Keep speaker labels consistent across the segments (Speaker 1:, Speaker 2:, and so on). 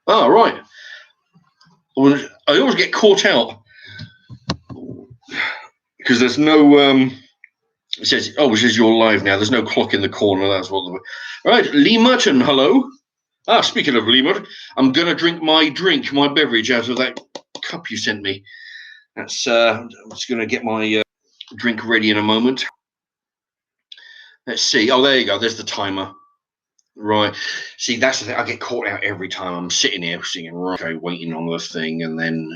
Speaker 1: Oh, right. Well, I always get caught out because there's no. It says, "Oh, it says you're live now." There's no clock in the corner. That's what. Right, Lee Merton. Hello. Ah, speaking of Lee Merton, I'm gonna drink my beverage out of that cup you sent me. That's. I'm just gonna get my drink ready in a moment. Let's see. Oh, there you go. There's the timer. Right. See, that's the thing. I get caught out every time. I'm sitting here singing, right, okay, waiting on the thing, and then,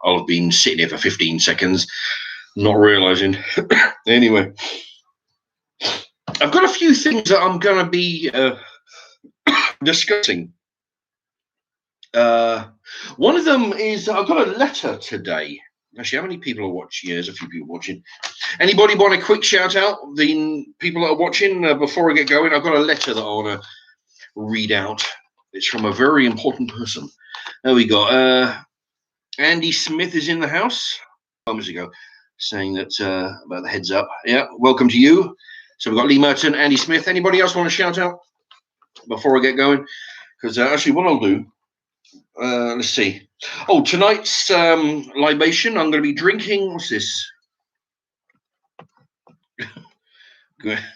Speaker 1: I'll have been sitting here for 15 seconds, not realizing. Anyway, I've got a few things that I'm going to be discussing. One of them is I've got a letter today. Actually, how many people are watching? Yeah, there's a few people watching. Anybody want a quick shout out? The people that are watching before I get going, I've got a letter that I want to read out. It's from a very important person. There we go. Andy Smith is in the house. Moments ago, saying that about the heads up. Yeah, welcome to you. So we've got Lee Merton, Andy Smith. Anybody else want to shout out before I get going? Because actually, what I'll do. Let's see. Oh, tonight's libation. I'm going to be drinking. What's this?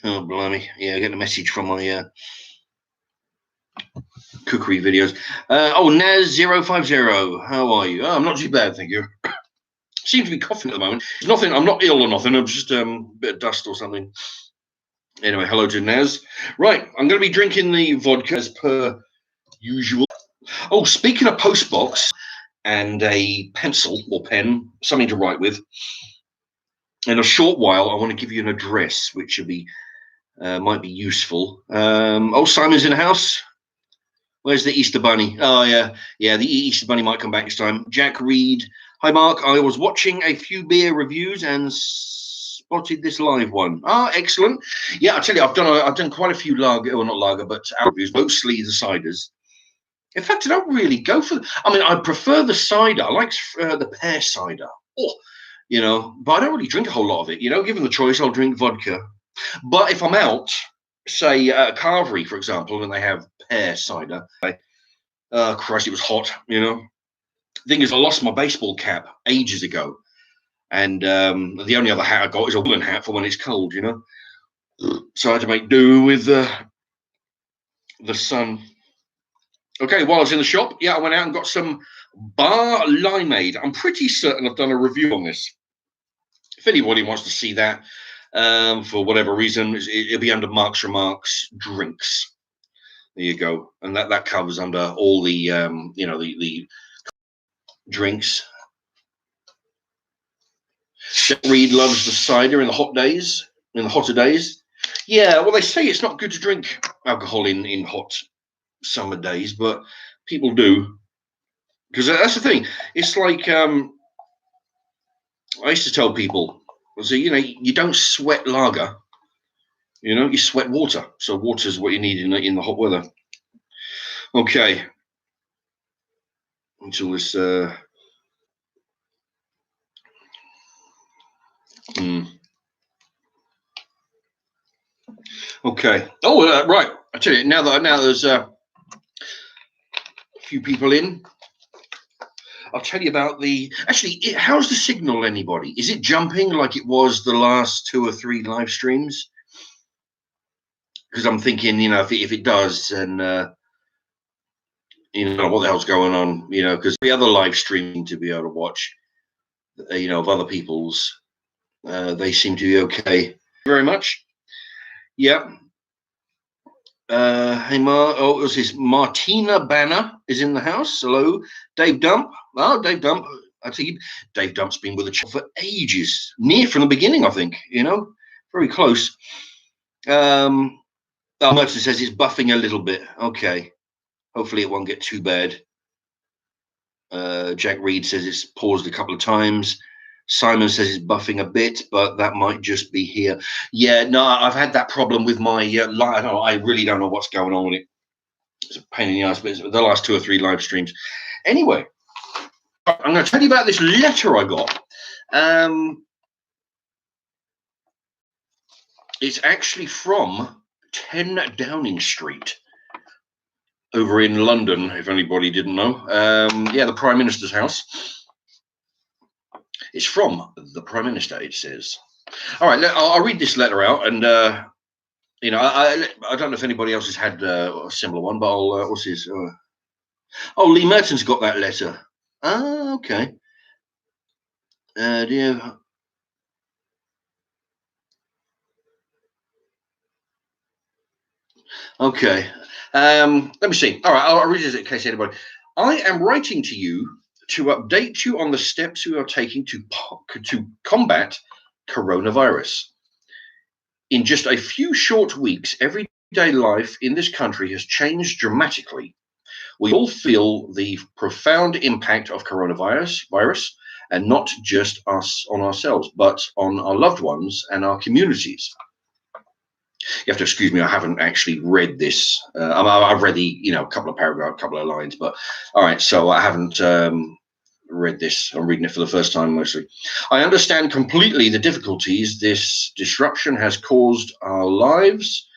Speaker 1: Oh, blimey. Yeah, I get a message from my cookery videos. Naz050. How are you? Oh, I'm not too bad, thank you. Seem to be coughing at the moment. It's nothing. I'm not ill or nothing. I'm just a bit of dust or something. Anyway, hello to Naz. Right, I'm going to be drinking the vodka as per usual. Oh, speaking of postbox and a pencil or pen, something to write with. In a short while, I want to give you an address, which should be might be useful. Simon's in the house. Where's the Easter Bunny? Oh, yeah. Yeah, the Easter Bunny might come back next time. Jack Reed. Hi, Mark. I was watching a few beer reviews and spotted this live one. Ah, excellent. Yeah, I tell you, I've done quite a few lager, or not lager, but reviews, mostly the ciders. In fact, I don't really go for. I prefer the cider. I like the pear cider. Oh, but I don't really drink a whole lot of it. Given the choice, I'll drink vodka. But if I'm out, say Carvery, for example, and they have pear cider, Christ, it was hot. Thing is, I lost my baseball cap ages ago, and the only other hat I got is a woolen hat for when it's cold. So I had to make do with the sun. Okay, while I was in the shop, I went out and got some bar limeade. I'm pretty certain I've done a review on this. If anybody wants to see that, for whatever reason, it'll be under Mark's Remarks Drinks. There you go, and that covers under all the the drinks. Reed loves the cider in the hotter days. Yeah, well, they say it's not good to drink alcohol in hot summer days, but people do. Because that's the thing. It's like I used to tell people, you don't sweat lager. You sweat water. So water is what you need in the hot weather. Okay. Until this. Okay. Oh, right. I tell you now there's a few people in. I'll tell you about how's the signal, anybody? Is it jumping like it was the last 2 or 3 live streams? Because I'm thinking, if it does, then, what the hell's going on, because the other live streaming to be able to watch, of other people's, they seem to be okay. Thank you very much. Yeah. Hey, what's this? Martina Banner is in the house. Hello. Dave Dump. Oh, Dave Dump. I think Dave Dump's been with the channel for ages. Near from the beginning, I think. Very close. Merton says it's buffing a little bit. Okay. Hopefully it won't get too bad. Jack Reed says it's paused a couple of times. Simon says it's buffing a bit, but that might just be here. Yeah, no, I've had that problem with my I really don't know what's going on with it. It's a pain in the ass, but it's the last 2 or 3 live streams. Anyway, I'm going to tell you about this letter I got. It's actually from 10 Downing Street. over in London, if anybody didn't know. Yeah, the Prime Minister's house. It's from the Prime Minister, it says. All right, I'll read this letter out, and you know, I don't know if anybody else has had a similar one, but I'll. What's his? Oh, Lee Merton's got that letter. Ah, okay. Dear. Okay. Let me see. All right, I'll read this in case anybody. I am writing to you to update you on the steps we are taking to combat coronavirus. In just a few short weeks, everyday life in this country has changed dramatically. We all feel the profound impact of coronavirus, and not just us on ourselves, but on our loved ones and our communities. You have to excuse me, I haven't actually read this. I've read the, a couple of paragraphs, a couple of lines, but all right, so I haven't read this. I'm reading it for the first time mostly. I understand completely the difficulties this disruption has caused our lives,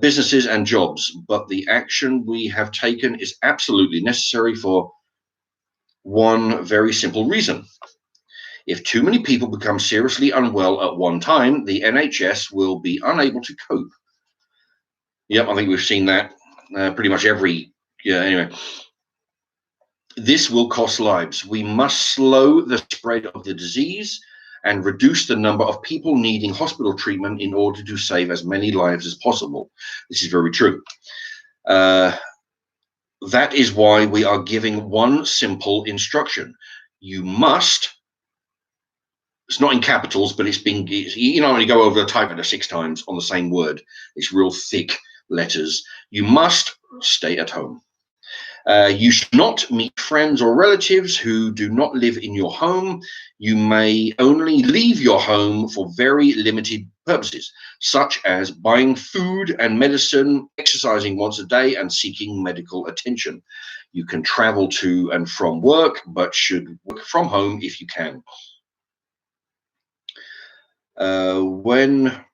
Speaker 1: businesses and jobs, but the action we have taken is absolutely necessary for one very simple reason. If too many people become seriously unwell at one time, the NHS will be unable to cope. Yep, I think we've seen that pretty much every. Yeah, anyway. This will cost lives. We must slow the spread of the disease and reduce the number of people needing hospital treatment in order to save as many lives as possible. This is very true. That is why we are giving one simple instruction. You must. It's not in capitals, but it's when you go over the type it 6 times on the same word, it's real thick letters. You must stay at home. You should not meet friends or relatives who do not live in your home. You may only leave your home for very limited purposes, such as buying food and medicine, exercising once a day, and seeking medical attention. You can travel to and from work, but should work from home if you can. When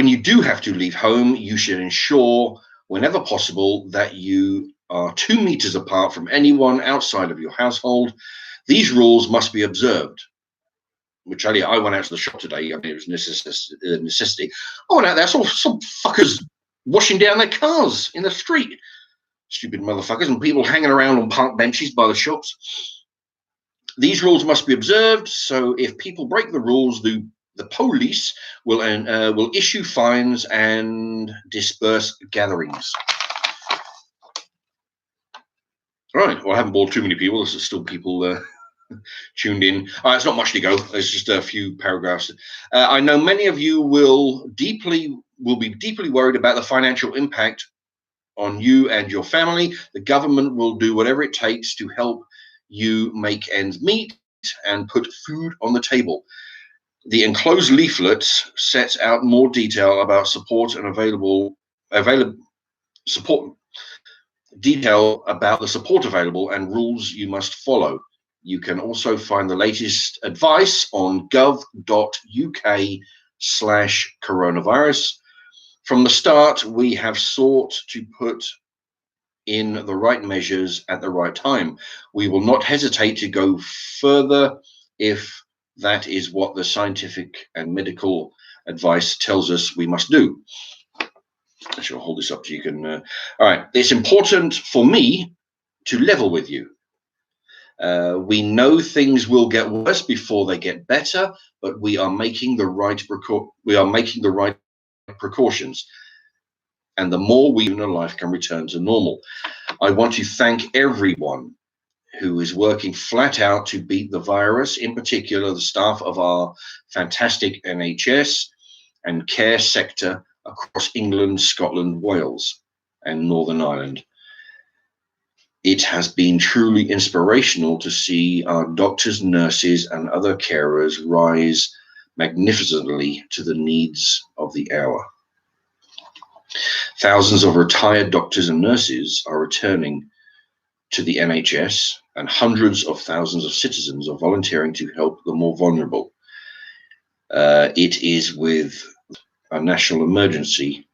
Speaker 1: you do have to leave home, you should ensure, whenever possible, that you are 2 meters apart from anyone outside of your household. These rules must be observed. Which I went out to the shop today. I mean, it was necessity. I went out there, I saw some fuckers washing down their cars in the street. Stupid motherfuckers, and people hanging around on park benches by the shops. These rules must be observed, so if people break the rules, the police will issue fines and disperse gatherings. All right, well, I haven't bored too many people. There's still people tuned in. It's not much to go. There's just a few paragraphs. I know many of you will be deeply worried about the financial impact on you and your family. The government will do whatever it takes to help you make ends meet and put food on the table. The enclosed leaflet sets out more detail about support and available support detail about the support available and rules you must follow. You can also find the latest advice on gov.uk/coronavirus. From the start, we have sought to put in the right measures at the right time. We will not hesitate to go further if that is what the scientific and medical advice tells us we must do. I shall hold this up so you can. All right, it's important for me to level with you. We know things will get worse before they get better, but we are making the right precautions. And the more we know, life can return to normal. I want to thank everyone who is working flat out to beat the virus, in particular the staff of our fantastic NHS and care sector across England, Scotland, Wales, and Northern Ireland. It has been truly inspirational to see our doctors, nurses, and other carers rise magnificently to the needs of the hour. Thousands of retired doctors and nurses are returning to the NHS, and hundreds of thousands of citizens are volunteering to help the more vulnerable. It is with a national emergency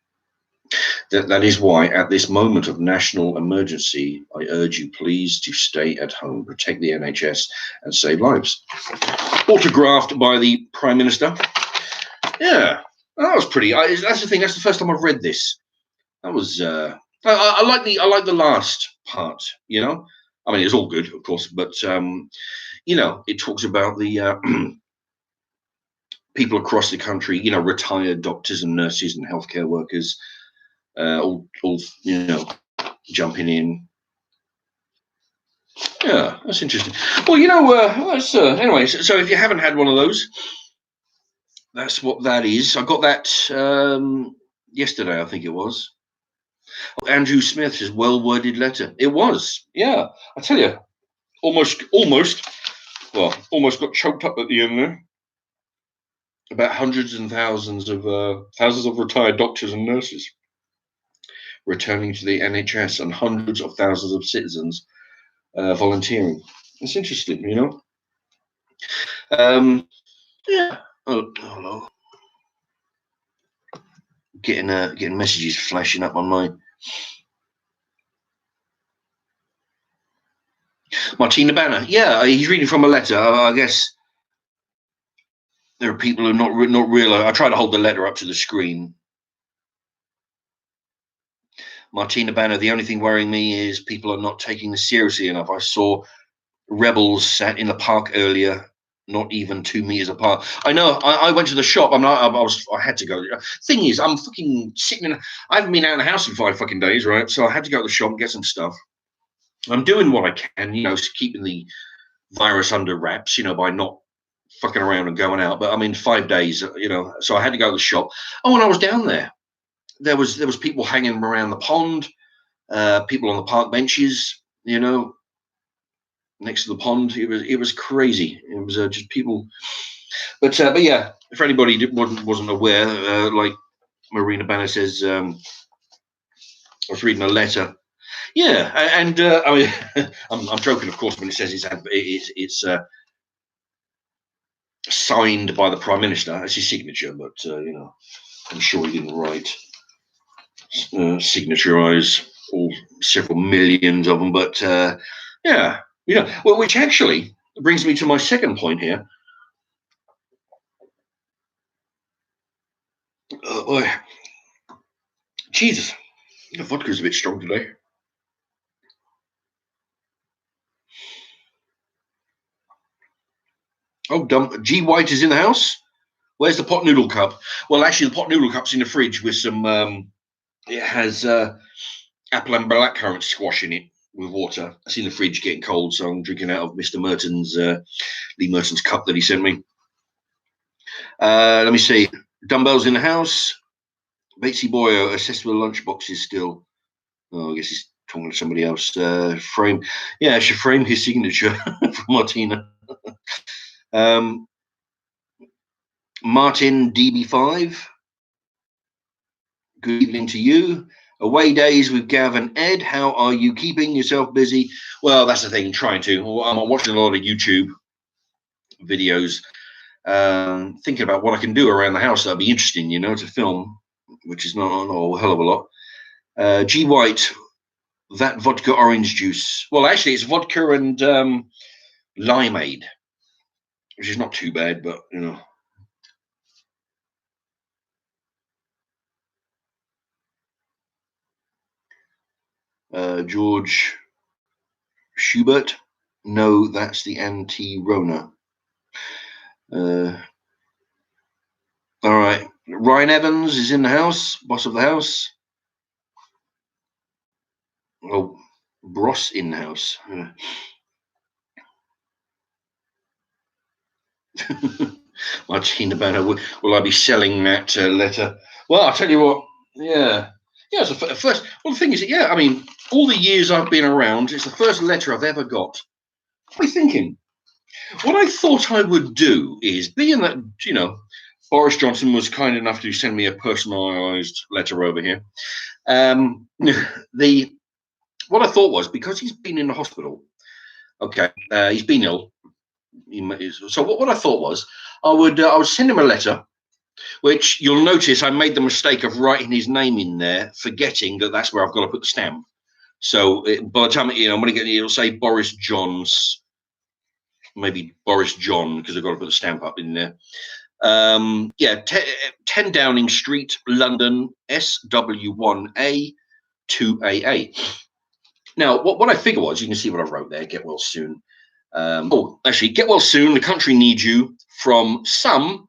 Speaker 1: That is why, at this moment of national emergency, I urge you please to stay at home, protect the NHS, and save lives. Autographed by the Prime Minister. Yeah, that was pretty. That's the thing. That's the first time I've read this. That was. I like the last part. You know, I mean, it's all good, of course, but you know, it talks about the people across the country. You know, retired doctors and nurses and healthcare workers, all you know, jumping in. Yeah, that's interesting. Well, you know, anyway. So if you haven't had one of those, that's what that is. I got that yesterday, I think it was. Andrew Smith says, well-worded letter. It was, yeah. I tell you, almost got choked up at the end there. About hundreds and thousands of retired doctors and nurses returning to the NHS, and hundreds of thousands of citizens volunteering. It's interesting, you know. Yeah. Oh, hello. Getting messages flashing up on my. Martina Banner. Yeah, he's reading from a letter. I guess there are people who not realize. I try to hold the letter up to the screen. Martina Banner. The only thing worrying me is people are not taking this seriously enough. I saw rebels sat in the park earlier, not even 2 meters apart. I know. I went to the shop. I had to go. Thing is, I'm fucking sitting in. I haven't been out of the house in 5 fucking days, right? So I had to go to the shop and get some stuff. I'm doing what I can, you know, keeping the virus under wraps, you know, by not fucking around and going out. But I mean, 5 days, you know, so I had to go to the shop. Oh, when I was down there was people hanging around the pond, people on the park benches, you know, next to the pond. It was crazy. It was just people. But yeah, if anybody wasn't aware, like Marina Banner says, I was reading a letter. Yeah, and I mean, I'm joking, of course, when it says it's signed by the Prime Minister. That's his signature, but you know, I'm sure he didn't write signaturize all several millions of them. But yeah, well, which actually brings me to my second point here. Boy, Jesus, the vodka's a bit strong today. Oh, G White is in the house. Where's the pot noodle cup? Well, actually, the pot noodle cup's in the fridge with some. It has apple and blackcurrant squash in it with water. It's in the fridge getting cold, so I'm drinking out of Mr. Merton's Lee Merton's cup that he sent me. Let me see. Dumbbells in the house. Batesy Boyo, accessible lunchboxes still. Oh, I guess he's talking to somebody else. Frame. Yeah, I should frame his signature for Martina. Martin DB5. Good evening to you. Away days with Gav and Ed. How are you keeping yourself busy? Well, that's the thing. Trying to. I'm watching a lot of YouTube videos, thinking about what I can do around the house. That'd be interesting, you know, to film, which is not a hell of a lot. G White, that vodka orange juice. Well, actually, it's vodka and limeade, which is not too bad, but you know. George Schubert. No, that's the anti-Rona. All right. Ryan Evans is in the house, boss of the house. Oh, Boris in the house. Martina Banner, will I be selling that letter? Well, I'll tell you what. Yeah. Yeah, it's the first. Well, the thing is, yeah, I mean, all the years I've been around, it's the first letter I've ever got. What are you thinking? What I thought I would do is, being that, you know, Boris Johnson was kind enough to send me a personalised letter over here. What I thought was, because he's been in the hospital, okay, he's been ill. So what I thought was, I would send him a letter which you'll notice I made the mistake of writing his name in there, forgetting that that's where I've got to put the stamp. So by the time, I'm going to get, it'll say Boris John's, maybe Boris John, because I've got to put the stamp up in there. Yeah, 10 Downing Street, London, SW1A 2AA. Now, what I figured was, you can see what I wrote there, get well soon. Actually, get well soon, the country needs you, from some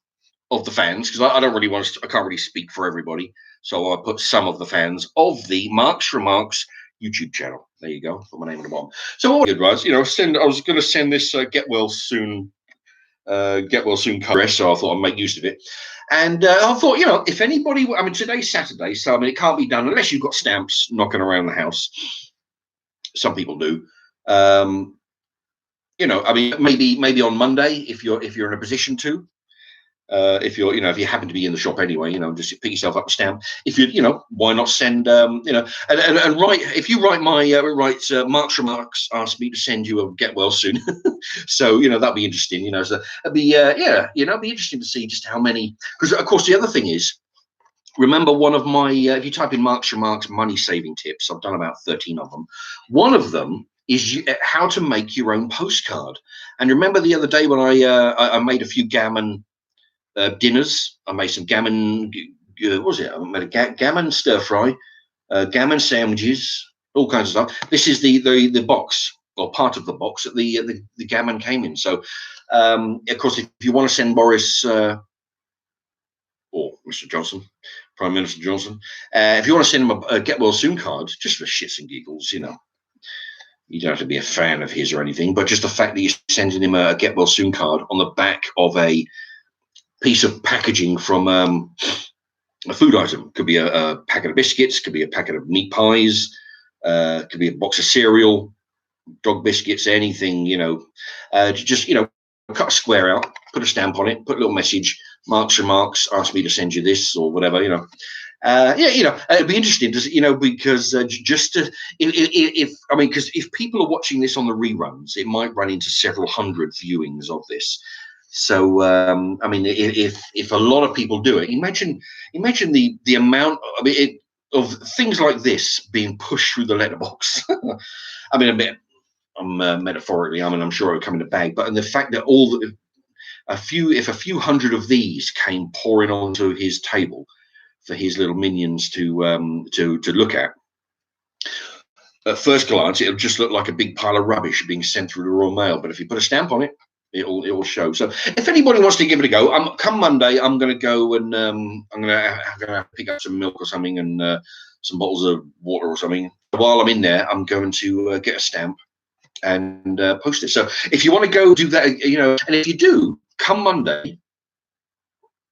Speaker 1: of the fans, because I don't really want to, I can't really speak for everybody. So I put some of the fans of the Mark's Remarks YouTube channel. There you go, put my name on the bottom. So what I did was, I was going to send this get well soon card, so I thought I'd make use of it. And I thought, if anybody, I mean, today's Saturday, so I mean, it can't be done unless you've got stamps knocking around the house. Some people do. I mean, maybe on Monday, if you're in a position to. If you happen to be in the shop anyway, just pick yourself up a stamp. If why not send, and write, if you write Mark's Remarks asked me to send you a get well soon. So, that'd be interesting, so it'd be, it'd be interesting to see just how many, because of course the other thing is, remember one of my, if you type in Mark's Remarks money saving tips, I've done about 13 of them. One of them is how to make your own postcard. And remember the other day when I made a few gammon dinners. I made some gammon. What was it? I made a gammon stir fry, gammon sandwiches, all kinds of stuff. This is the box, or part of the box that the gammon came in. So, of course, if you want to send Boris or Mr. Johnson, Prime Minister Johnson, if you want to send him a get well soon card, just for shits and giggles, you don't have to be a fan of his or anything, but just the fact that you're sending him a get well soon card on the back of a piece of packaging from a food item. Could be a packet of biscuits, could be a packet of meat pies, could be a box of cereal, dog biscuits, anything, just cut a square out, put a stamp on it, put a little message, Mark's Remarks asked me to send you this or whatever, it'd be interesting to, because just to, because if people are watching this on the reruns, it might run into several hundred viewings of this. So, I mean, if a lot of people do it, imagine the amount, of things like this being pushed through the letterbox. I mean, metaphorically, I'm sure it'll come in a bag, but and the fact that if a few hundred of these came pouring onto his table for his little minions to look at first glance, it'll just look like a big pile of rubbish being sent through the Royal Mail. But if you put a stamp on it, it will show. So if anybody wants to give it a go, come Monday, I'm going to go and I'm going to pick up some milk or something and some bottles of water or something. While I'm in there, I'm going to get a stamp and post it. So if you want to go do that, and if you do, come Monday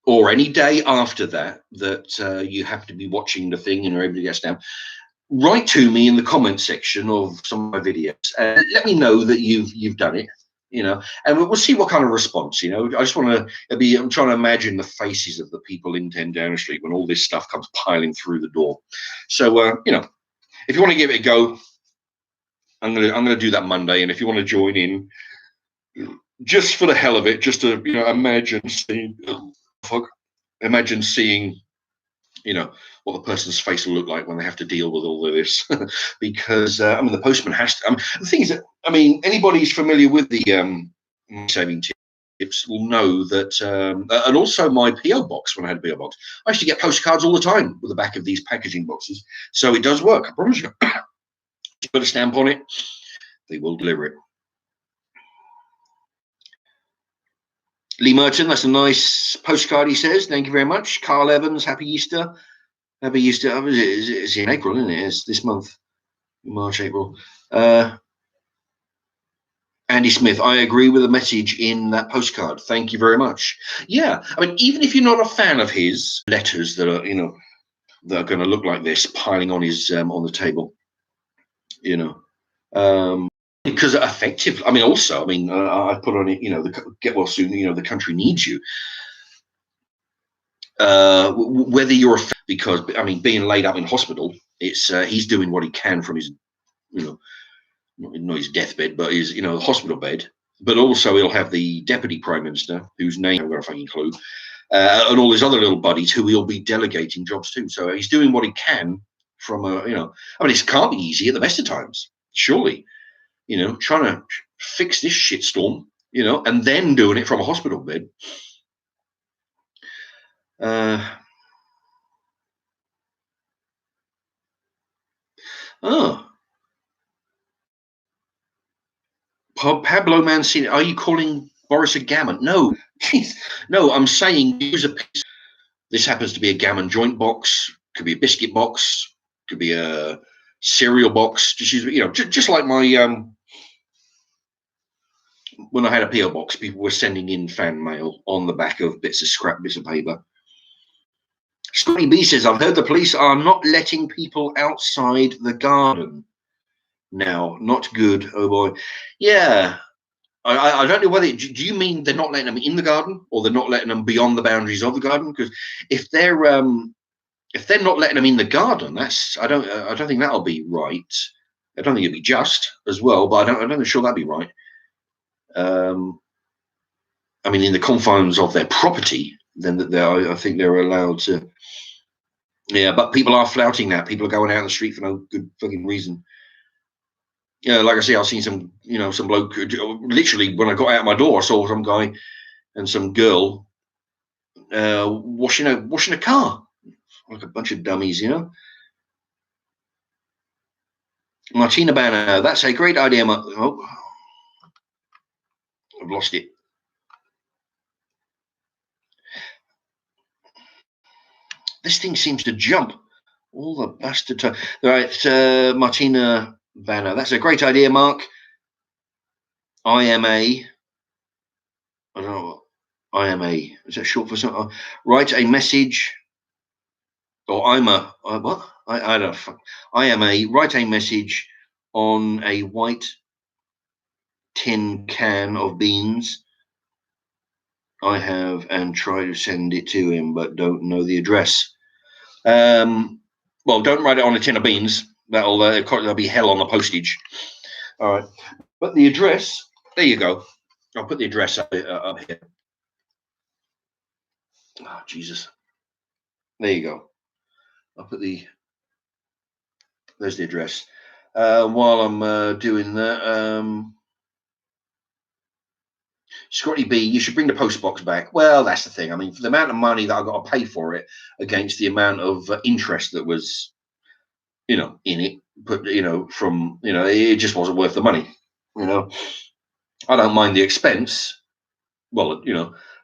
Speaker 1: or any day after that you have to be watching the thing and you're able to get a stamp, write to me in the comment section of some of my videos and let me know that you've done it. And we'll see what kind of response. I just want to I'm trying to imagine the faces of the people in 10 Downing Street when all this stuff comes piling through the door. So if you want to give it a go, I'm gonna do that Monday. And if you want to join in, just for the hell of it, just to imagine seeing what the person's face will look like when they have to deal with all of this. Because the postman has to. The thing is that anybody who's familiar with the saving tips will know that, and also my PO box when I had a PO box, I used to get postcards all the time with the back of these packaging boxes. So it does work, I promise you. Put a stamp on it, they will deliver it. Lee Merton, that's a nice postcard, he says. Thank you very much. Carl Evans, happy Easter. Happy Easter. It's in April, isn't it? It's this month, March, April. Andy Smith, I agree with the message in that postcard. Thank you very much. Yeah, even if you're not a fan of his letters that are, that are going to look like this, piling on his on the table, because effective. Also, I put on it, the get well soon. The country needs you. Whether you're because being laid up in hospital, it's he's doing what he can from his, not his deathbed, but his hospital bed. But also he'll have the deputy prime minister, whose name I've got a fucking clue, and all his other little buddies who he'll be delegating jobs to. So he's doing what he can from a, I mean, it can't be easy at the best of times, surely, trying to fix this shitstorm, and then doing it from a hospital bed. Pablo Mancini, are you calling Boris a gammon? No, no, I'm saying use a piece. This happens to be a gammon joint box, could be a biscuit box, could be a cereal box. Just use, just like my when I had a PO box, people were sending in fan mail on the back of scrap bits of paper. Scotty B says, I've heard the police are not letting people outside the garden now. Not good. Oh boy. Yeah. I don't know whether, do you mean they're not letting them in the garden or they're not letting them beyond the boundaries of the garden? Because if they're not letting them in the garden, I don't think that'll be right. I don't think it'd be just as well, but I don't sure that'd be right. I mean, in the confines of their property, then I think they're allowed to. Yeah, but people are flouting that. People are going out on the street for no good fucking reason. Yeah, like I say, I've seen some bloke. Literally, when I got out my door, I saw some guy and some girl washing a car, like a bunch of dummies, Martina Banner, that's a great idea. Oh, I've lost it. This thing seems to jump all the bastard time. Right, Martina Banner, that's a great idea, Mark. IMA. I don't know what IMA is. That short for something? Write a message, or what? I don't know. IMA. Write a message on a white tin can of beans. I have, and try to send it to him, but don't know the address. Well, don't write it on a tin of beans. That'll be hell on the postage. All right, but the address. There you go. I'll put the address up here. Oh, Jesus. There you go. I'll put there's the address. While I'm doing that, Scotty B, you should bring the post box back. Well, that's the thing. I mean, for the amount of money that I got to pay for it against the amount of interest that was, in it, but from it just wasn't worth the money. I don't mind the expense. Well,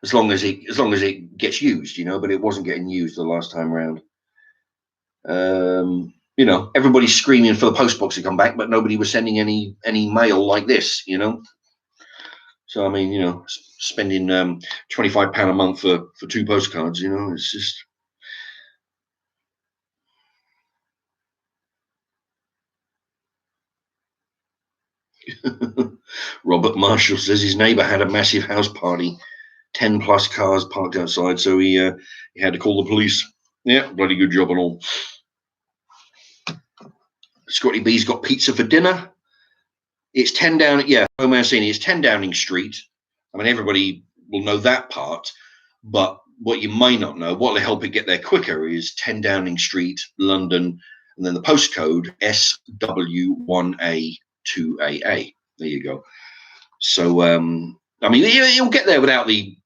Speaker 1: as long as it gets used, but it wasn't getting used the last time round. Everybody's screaming for the post box to come back, but nobody was sending any mail like this, So I mean, spending £25 a month for 2 postcards, it's just. Robert Marshall says his neighbour had a massive house party, 10 plus cars parked outside, so he had to call the police. Yeah, bloody good job and all. Scotty B's got pizza for dinner. It's 10 down. Yeah, Mancini. It's 10 Downing Street. I mean, everybody will know that part, but what you may not know, what will help it get there quicker, is 10 Downing Street, London, and then the postcode SW1A2AA. There you go. So, I mean, you'll get there without the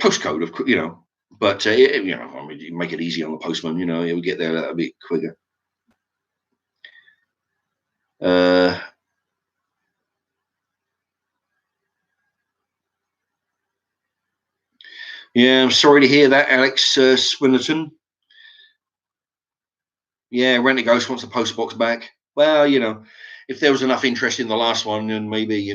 Speaker 1: postcode, but I mean, you make it easy on the postman. You'll get there a bit quicker. Yeah, I'm sorry to hear that, Alex Swinnerton. Yeah, Rent a Ghost wants the post box back. Well, if there was enough interest in the last one, then maybe,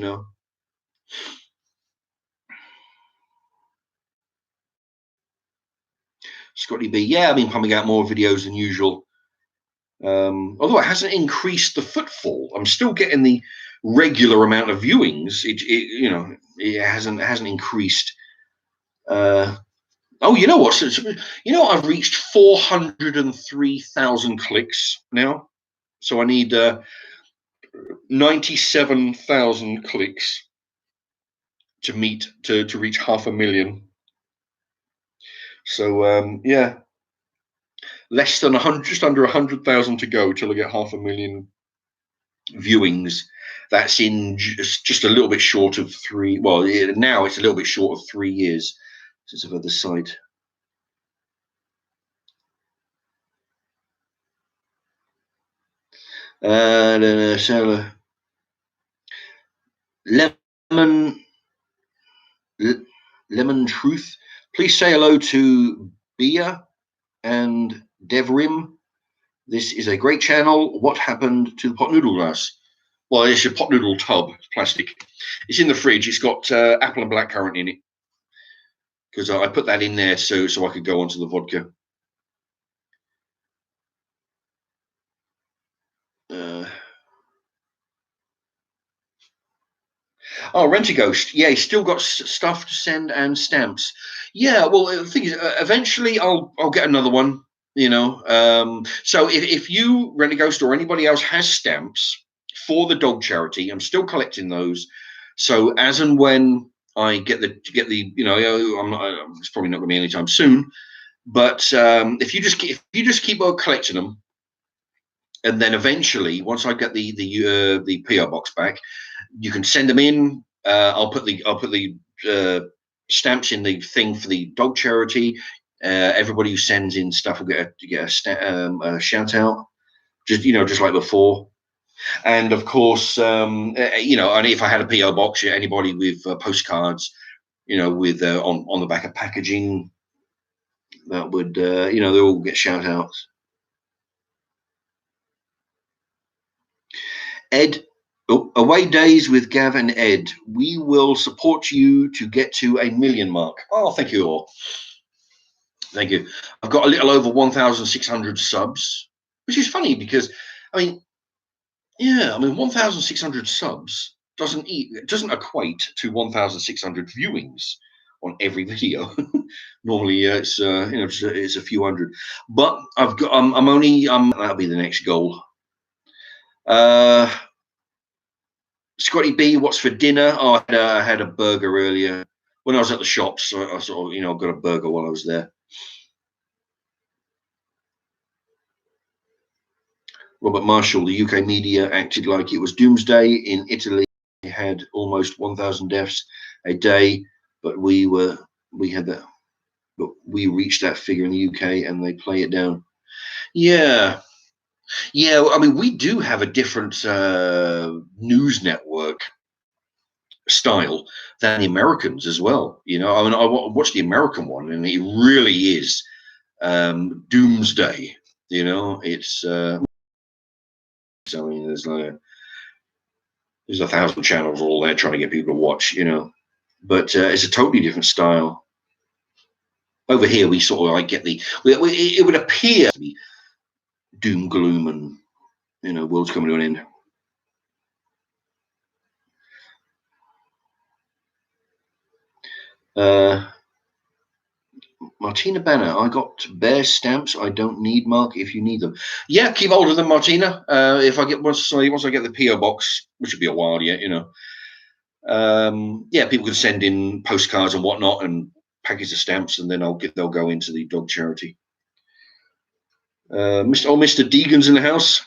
Speaker 1: Scotty B. Yeah, I've been pumping out more videos than usual. Although it hasn't increased the footfall, I'm still getting the regular amount of viewings. It hasn't increased. Oh, you know what? So, I've reached 403,000 clicks now. So I need 97,000 clicks to reach 500,000. So yeah, less than 100, just under 100,000 to go till I get 500,000 viewings. That's in just a little bit short of three. Well, now it's a little bit short of 3 years since I've had the site. So lemon lemon truth. Please say hello to Bia and Devrim. This is a great channel. What happened to the pot noodle glass? Well, it's your pot noodle tub, plastic. It's in the fridge. It's got apple and blackcurrant in it because I put that in there so I could go onto the vodka. Oh, Rent-A-Ghost. Yeah, he's still got stuff to send and stamps. Yeah, well, the thing is, eventually I'll get another one. So if you Rent-A-Ghost or anybody else has stamps for the dog charity, I'm still collecting those. So as and when I get the I'm not. It's probably not going to be anytime soon. But if you just keep on collecting them, and then eventually, once I get the PO box back, you can send them in. I'll put the stamps in the thing for the dog charity. Everybody who sends in stuff will get a shout out, just like before. And of course, and if I had a PO box, anybody with postcards, with on the back of packaging, that would they all get shout outs. Ed, away days with Gav and Ed. We will support you to get to 1 million mark. Oh, thank you all. Thank you. I've got a little over 1,600 subs, which is funny because, 1,600 subs doesn't equate to 1,600 viewings on every video. Normally, it's a few hundred. But that'll be the next goal. Scotty B, what's for dinner? Oh, I had a burger earlier when I was at the shops. So I sort of, got a burger while I was there. Robert Marshall, the UK media acted like it was doomsday. In Italy, they had almost 1,000 deaths a day, but we had that, but we reached that figure in the UK, and they play it down. Yeah. We do have a different news network style than the Americans as well. I watched the American one, and it really is doomsday. It's there's 1,000 channels all there trying to get people to watch. But it's a totally different style. Over here, we sort of like get it would appear to be doom gloom and world's coming to an end. Martina Banner, I got bear stamps. I don't need, Mark, if you need them. Yeah, keep hold of them, Martina. If I get once I get the PO box, which will be a while yet, people can send in postcards and whatnot and packets of stamps, and then they'll go into the dog charity. Mr. Deegan's in the house.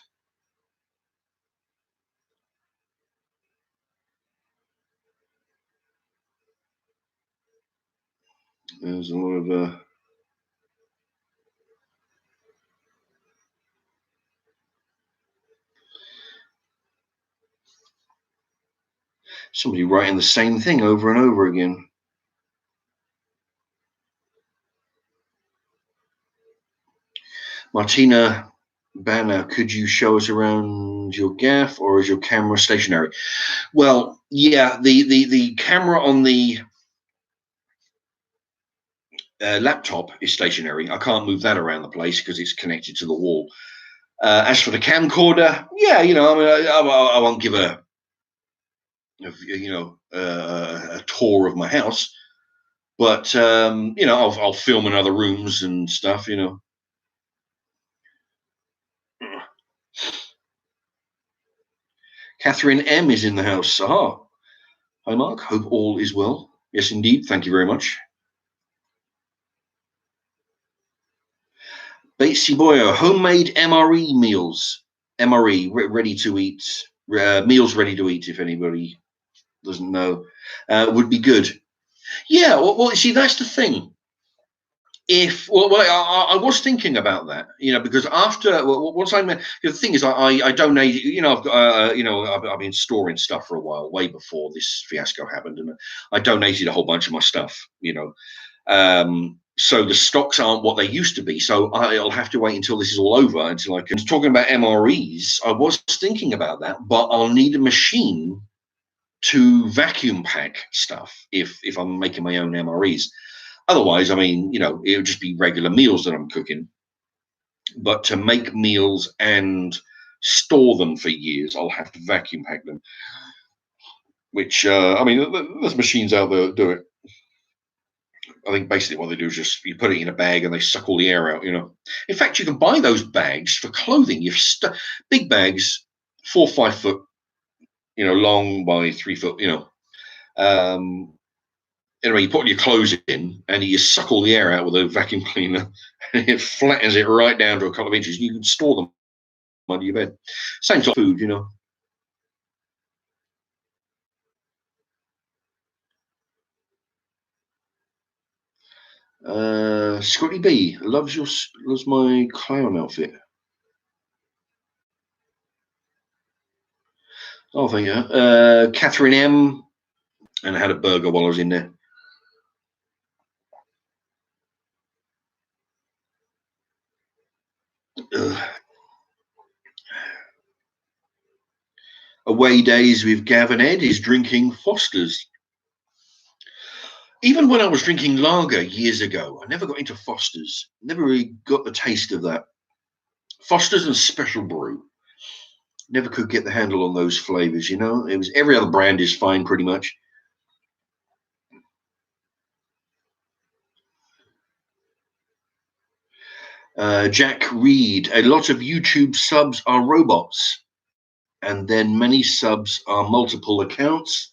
Speaker 1: There's a lot of somebody writing the same thing over and over again. Martina Banner, could you show us around your gaff, or is your camera stationary? Well, yeah, the camera on the laptop is stationary. I can't move that around the place because it's connected to the wall. As for the camcorder, yeah, I won't give a tour of my house, but I'll film in other rooms and stuff. Catherine M is in the house. Aha. Hi, Mark. Hope all is well. Yes, indeed. Thank you very much. Batesy Boyo, homemade MRE meals. MRE, ready to eat. Meals ready to eat, if anybody doesn't know, would be good. Yeah, well, see, that's the thing. I was thinking about that, because after once the thing is, I donated. I've got, I've been storing stuff for a while, way before this fiasco happened, and I donated a whole bunch of my stuff. So the stocks aren't what they used to be. So I'll have to wait until this is all over until I can. Talking about MREs, I was thinking about that, but I'll need a machine to vacuum pack stuff if I'm making my own MREs. Otherwise, I mean, it would just be regular meals that I'm cooking. But to make meals and store them for years, I'll have to vacuum pack them. Which, I mean, there's machines out there that do it. I think basically what they do is just you put it in a bag and they suck all the air out. In fact, you can buy those bags for clothing. You've big bags, 4 or 5 foot, long by 3 foot. Anyway, you put your clothes in and you suck all the air out with a vacuum cleaner and it flattens it right down to a couple of inches. You can store them under your bed. Same sort of food, Scotty B loves my clown outfit. Oh, thank you. Catherine M, and I had a burger while I was in there. Away days with Gavin Ed is drinking Foster's. Even when I was drinking lager years ago, I never got into Foster's. Never really got the taste of that. Foster's and Special Brew. Never could get the handle on those flavors, It was every other brand is fine, pretty much. Jack Reed, a lot of YouTube subs are robots, and then many subs are multiple accounts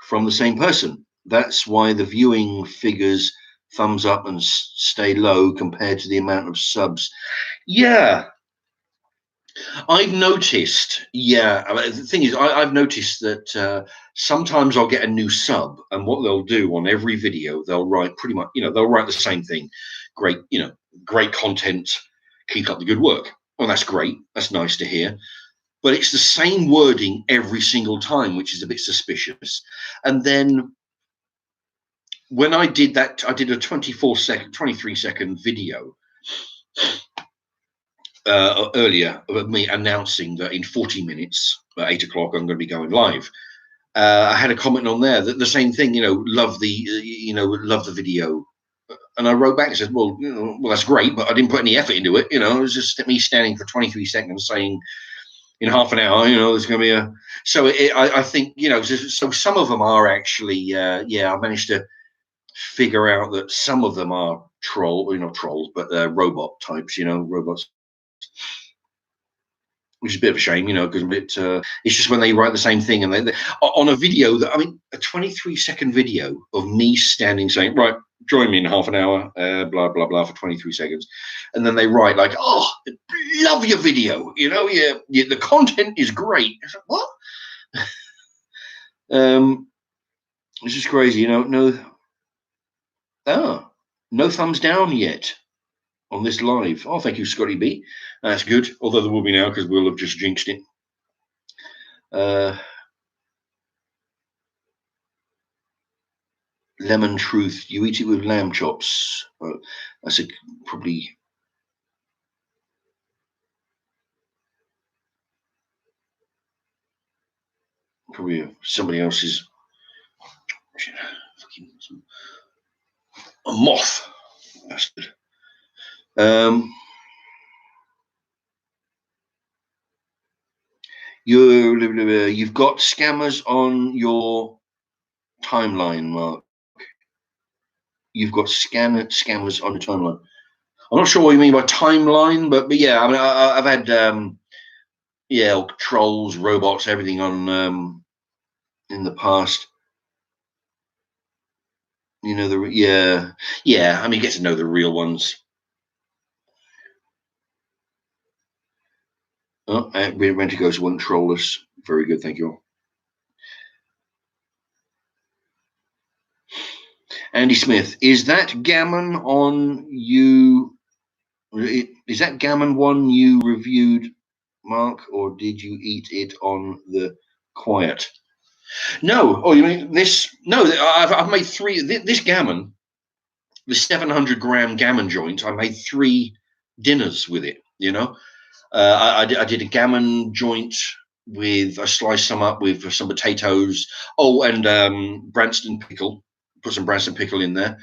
Speaker 1: from the same person. That's why the viewing figures thumbs up and stay low compared to the amount of subs. Yeah, I've noticed. Yeah, the thing is, I've noticed that sometimes I'll get a new sub, and what they'll do on every video, they'll write pretty much, they'll write the same thing. Great, great content. Keep up the good work. Well, that's great. That's nice to hear. But it's the same wording every single time, which is a bit suspicious. And then when I did that, I did a 23-second video earlier of me announcing that in 40 minutes at 8 o'clock I'm going to be going live. I had a comment on there that the same thing, love the video, and I wrote back and said, well, that's great, but I didn't put any effort into it. It was just me standing for 23 seconds saying in half an hour, there's going to be a. So I think, so some of them are actually, I managed to figure out that some of them are not trolls, but robot types, robots. Which is a bit of a shame, because it's just when they write the same thing and they on a video that, a 23-second video of me standing saying, right, join me in half an hour, blah, blah, blah, for 23 seconds. And then they write like, oh, love your video, the content is great. It's like, what? It's just crazy, no thumbs down yet on this live. Oh, thank you, Scotty B. That's good. Although there will be now because we'll have just jinxed it. Lemon Truth. You eat it with lamb chops. That's probably somebody else's. A moth. That's good. You've got scammers on your timeline, Mark. You've got scammers on your timeline. I'm not sure what you mean by timeline, but yeah, I've had trolls, robots, everything on in the past. You get to know the real ones. Oh, Rent-A-Ghost won't troll us. Very good, thank you. Andy Smith, is that gammon on you? Is that gammon one you reviewed, Mark, or did you eat it on the quiet? No. Oh, you mean this? No, I've made three. This gammon, the 700-gram gammon joint, I made 3 dinners with it. I did a gammon joint with, I sliced some up with some potatoes. Oh, and Branston pickle. Put some Branston pickle in there.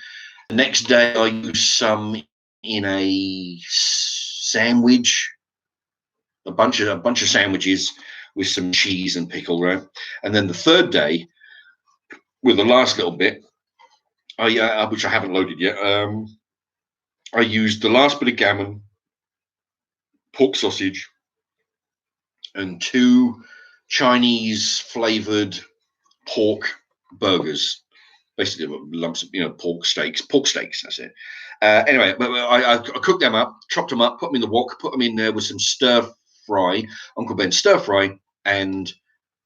Speaker 1: The next day, I used some in a sandwich, a bunch of sandwiches with some cheese and pickle, right? And then the third day, with the last little bit, which I haven't loaded yet, I used the last bit of gammon, pork sausage, and 2 Chinese flavored pork burgers, basically lumps of pork steaks. That's it. Anyway, but I cooked them up, chopped them up, put them in the wok, put them in there with some stir fry, Uncle Ben stir fry, and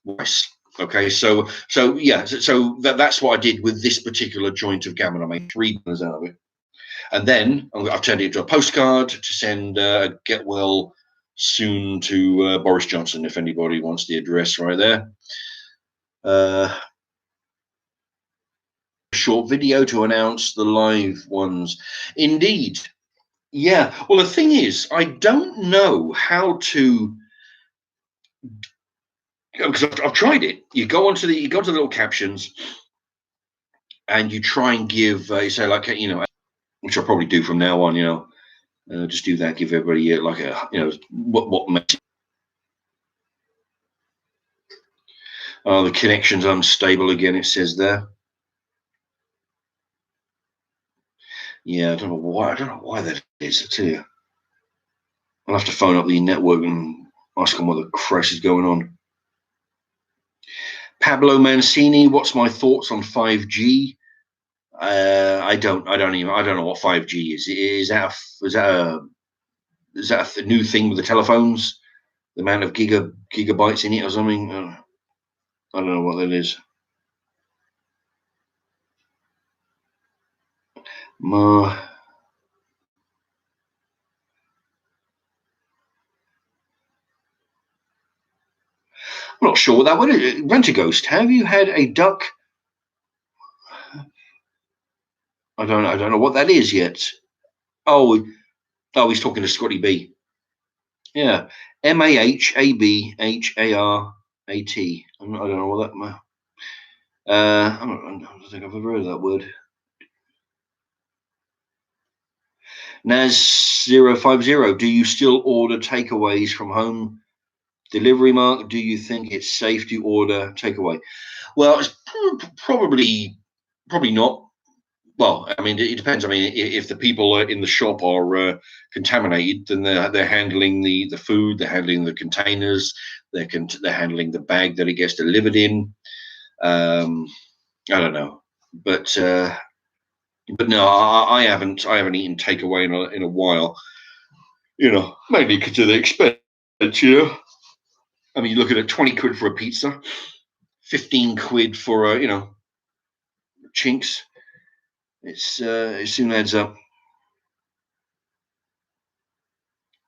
Speaker 1: rice. Okay, so that's what I did with this particular joint of gammon. I made 3 dinners out of it, and then I've turned it into a postcard to send get well soon to Boris Johnson, if anybody wants the address right there. Short video to announce the live ones. Indeed. Yeah. Well, the thing is, I don't know how to, because I've tried it. You go onto the little captions, and you try and give, you say like, which I'll probably do from now on. Just do that. Give everybody like a, what makes. Oh, the connection's unstable again. It says there. Yeah, I don't know why that is. I tell you, I'll have to phone up the network and ask them what the crash is going on. Pablo Mancini, what's my thoughts on 5G? I don't know what 5G is. Is that a new thing with the telephones? The amount of gigabytes in it or something? I don't know what that is. I'm not sure what that is. Rent-A-Ghost, have you had a duck? I don't know what that is yet. Oh, he's talking to Scotty B. Yeah, MAHABHARAT. I don't know what that. I don't think I've ever heard of that word. Naz050, do you still order takeaways from home delivery, Mark? Do you think it's safe to order takeaway? Well, it's probably not. Well, I mean, it depends. I mean, if the people in the shop are contaminated, then they're handling the food, they're handling the containers, they're handling the bag that it gets delivered in. I don't know, but no, I haven't eaten takeaway in a while. Mainly because of the expense. I mean, you're looking at 20 quid for a pizza, 15 quid for chinks. It soon adds up.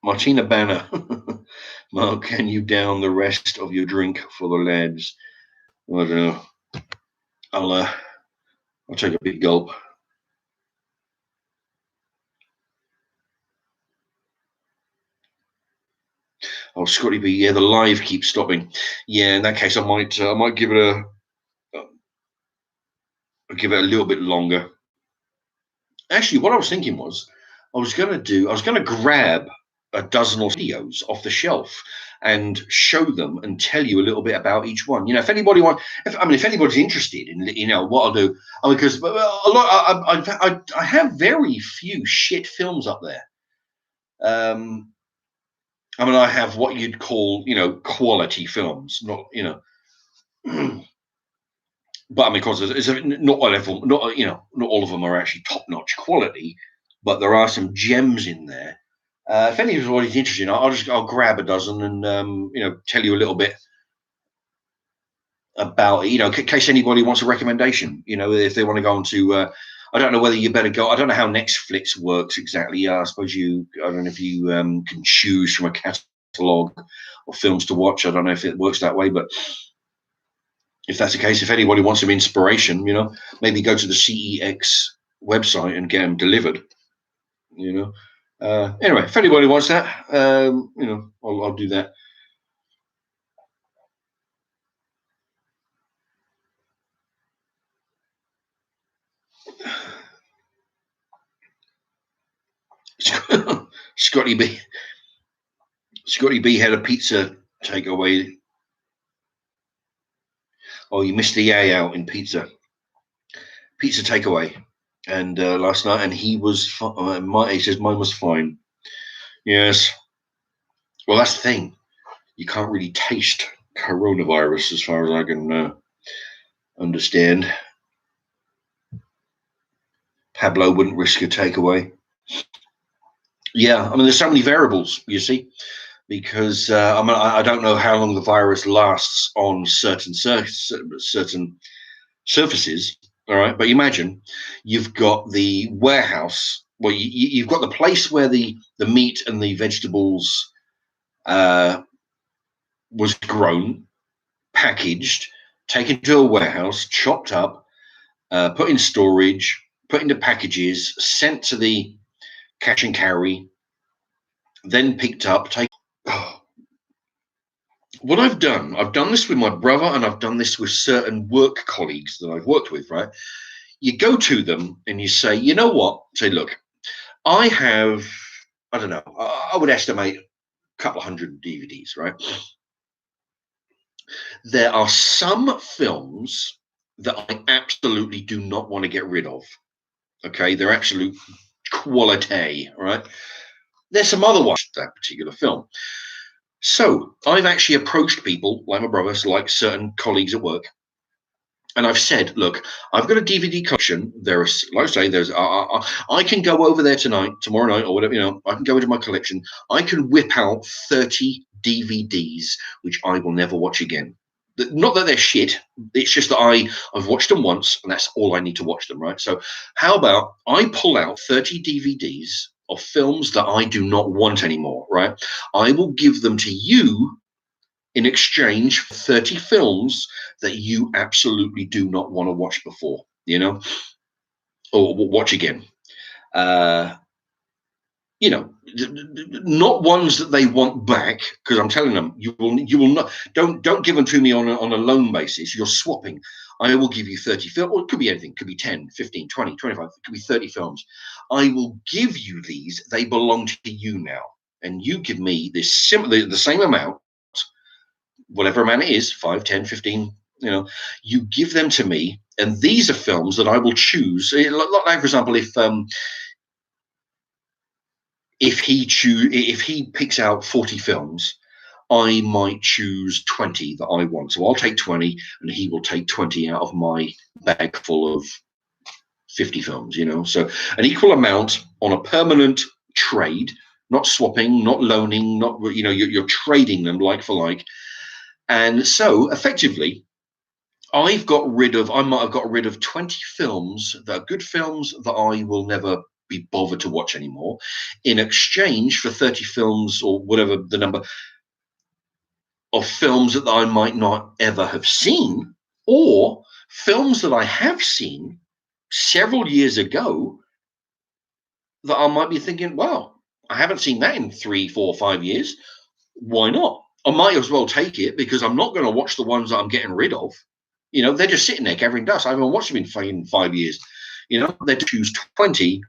Speaker 1: Martina Banner, Mark, can you down the rest of your drink for the lads? I don't know. I'll take a big gulp. Oh, Scotty B, yeah, the live keeps stopping. Yeah, in that case, I might give it a little bit longer. Actually, what I was thinking was, I was going to grab a dozen or videos off the shelf and show them and tell you a little bit about each one. If anybody if anybody's interested in, what I'll do, because I have very few shit films up there. I have what you'd call, quality films, not, but I mean, because it's not all of them, not all of them are actually top-notch quality, but there are some gems in there. If anybody's interested, I'll grab a dozen and tell you a little bit about it, in case anybody wants a recommendation. If they want to go on to, I don't know whether you better go. I don't know how Netflix works exactly. I suppose I don't know if you can choose from a catalog of films to watch. I don't know if it works that way, but if that's the case, if anybody wants some inspiration, maybe go to the CEX website and get them delivered. Anyway, if anybody wants that, I'll do that. Scotty B had a pizza takeaway. Oh, you missed the A out in pizza takeaway, and last night, and he was. He says mine was fine. Yes. Well, that's the thing. You can't really taste coronavirus, as far as I can understand. Pablo wouldn't risk a takeaway. Yeah, I mean, there's so many variables, you see, because I don't know how long the virus lasts on certain surfaces. All right, but imagine you've got the warehouse. Well, you've got the place where the meat and the vegetables was grown, packaged, taken to a warehouse, chopped up, put in storage, put into packages, sent to the cash and carry, then picked up. What I've done this with my brother, and I've done this with certain work colleagues that I've worked with, right? You go to them and you say, you know what? Say, look, I have, I don't know, I would estimate a couple of hundred DVDs, right? There are some films that I absolutely do not want to get rid of. Okay, they're absolute quality, right? There's some other ones, that particular film. So I've actually approached people like my brothers, like certain colleagues at work, and I've said, look, I've got a DVD collection. There's, like I say, I can go over there tonight, tomorrow night, or whatever. I can go into my collection. I can whip out 30 DVDs, which I will never watch again. Not that they're shit. It's just that I've watched them once, and that's all I need to watch them, right? So how about I pull out 30 DVDs of films that I do not want anymore, right? I will give them to you in exchange for 30 films that you absolutely do not want to watch before, or watch again. Not ones that they want back, because I'm telling them, you will not, don't give them to me on a loan basis. You're swapping. I will give you 30 films, or it could be anything. It could be 10, 15, 20, 25. It could be 30 films. I will give you these. They belong to you now. And you give me this the same amount, whatever amount it is, 5, 10, 15, you give them to me. And these are films that I will choose. Like, for example, if he picks out 40 films, I might choose 20 that I want. So I'll take 20 and he will take 20 out of my bag full of 50 films, So an equal amount on a permanent trade, not swapping, not loaning, not, you're trading them like for like. And so effectively, I might have got rid of 20 films that are good films that I will never be bothered to watch anymore, in exchange for 30 films, or whatever the number of films that I might not ever have seen, or films that I have seen several years ago that I might be thinking, wow, I haven't seen that in 3, 4, 5 years. Why not? I might as well take it, because I'm not going to watch the ones that I'm getting rid of. They're just sitting there gathering dust. I haven't watched them in 5 years. They choose 20.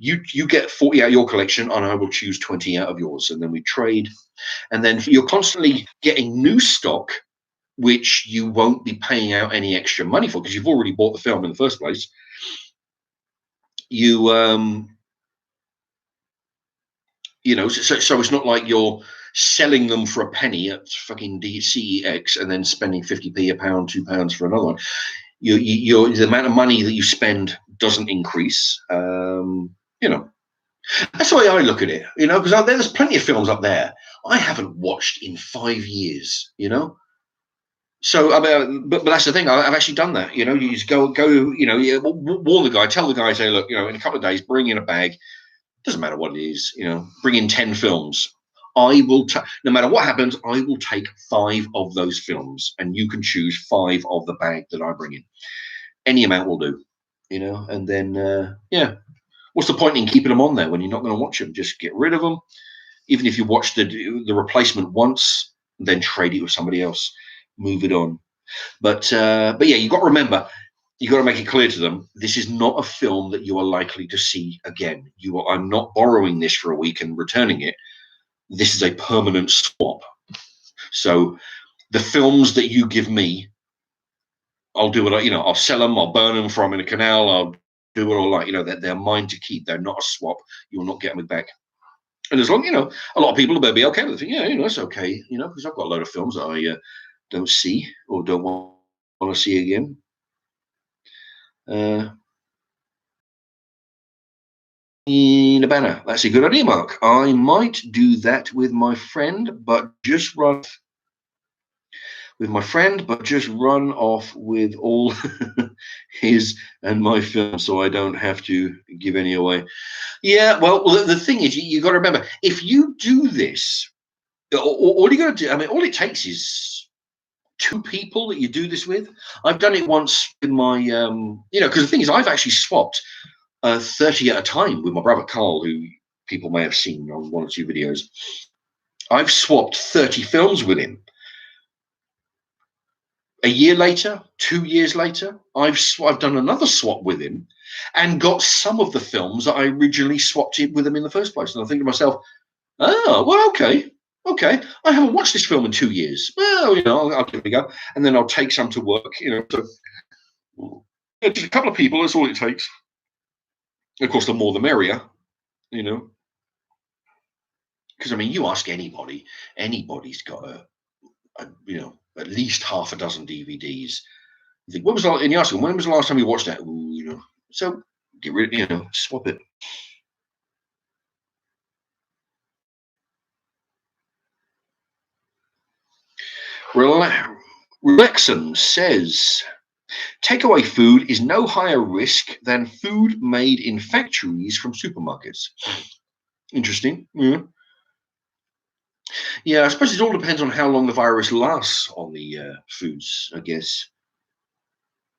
Speaker 1: You get 40 out of your collection, and I will choose 20 out of yours, and then we trade. And then you're constantly getting new stock, which you won't be paying out any extra money for, because you've already bought the film in the first place. So it's not like you're selling them for a penny at fucking CEX and then spending 50p, a pound, £2 for another one. The amount of money that you spend doesn't increase. That's the way I look at it, because there's plenty of films up there I haven't watched in 5 years, So, but that's the thing. I've actually done that. You just go. Warn the guy, tell the guy, say, look, in a couple of days, bring in a bag. Doesn't matter what it is. Bring in 10 films. I will, no matter what happens, I will take 5 of those films, and you can choose 5 of the bag that I bring in. Any amount will do. And then yeah. What's the point in keeping them on there when you're not going to watch them? Just get rid of them. Even if you watch the replacement once, then trade it with somebody else. Move it on. But yeah, you've got to remember, you've got to make it clear to them, this is not a film that you are likely to see again. I'm not borrowing this for a week and returning it. This is a permanent swap. So the films that you give me, I'll do it. I'll sell them. I'll burn them from in a canal. I'll do what I like. They're mine to keep. They're not a swap. You will not get them back. And as long, a lot of people will be okay with it. Yeah, that's okay. Because I've got a load of films that I don't see or don't want to see again. In a banner. That's a good idea, Mark. I might do that with my friend, but just run off with all his and my films, so I don't have to give any away. Yeah, well, the thing is, you got to remember, if you do this, all you got to do, all it takes is 2 people that you do this with. I've done it once in my, because the thing is, I've actually swapped 30 at a time with my brother Carl, who people may have seen on 1 or 2 videos. I've swapped 30 films with him. A year later, 2 years later, I've done another swap with him and got some of the films that I originally swapped it with him in the first place. And I think to myself, oh, well, okay. I haven't watched this film in 2 years. Well, I'll give it a go. And then I'll take some to work, so just a couple of people, that's all it takes. Of course, the more the merrier, because you ask anybody, anybody's got at least half a dozen DVDs. You think, when was the last time you watched that? Ooh, so get rid, swap it. Relaxon says, takeaway food is no higher risk than food made in factories from supermarkets. Interesting. Yeah, I suppose it all depends on how long the virus lasts on the foods, I guess.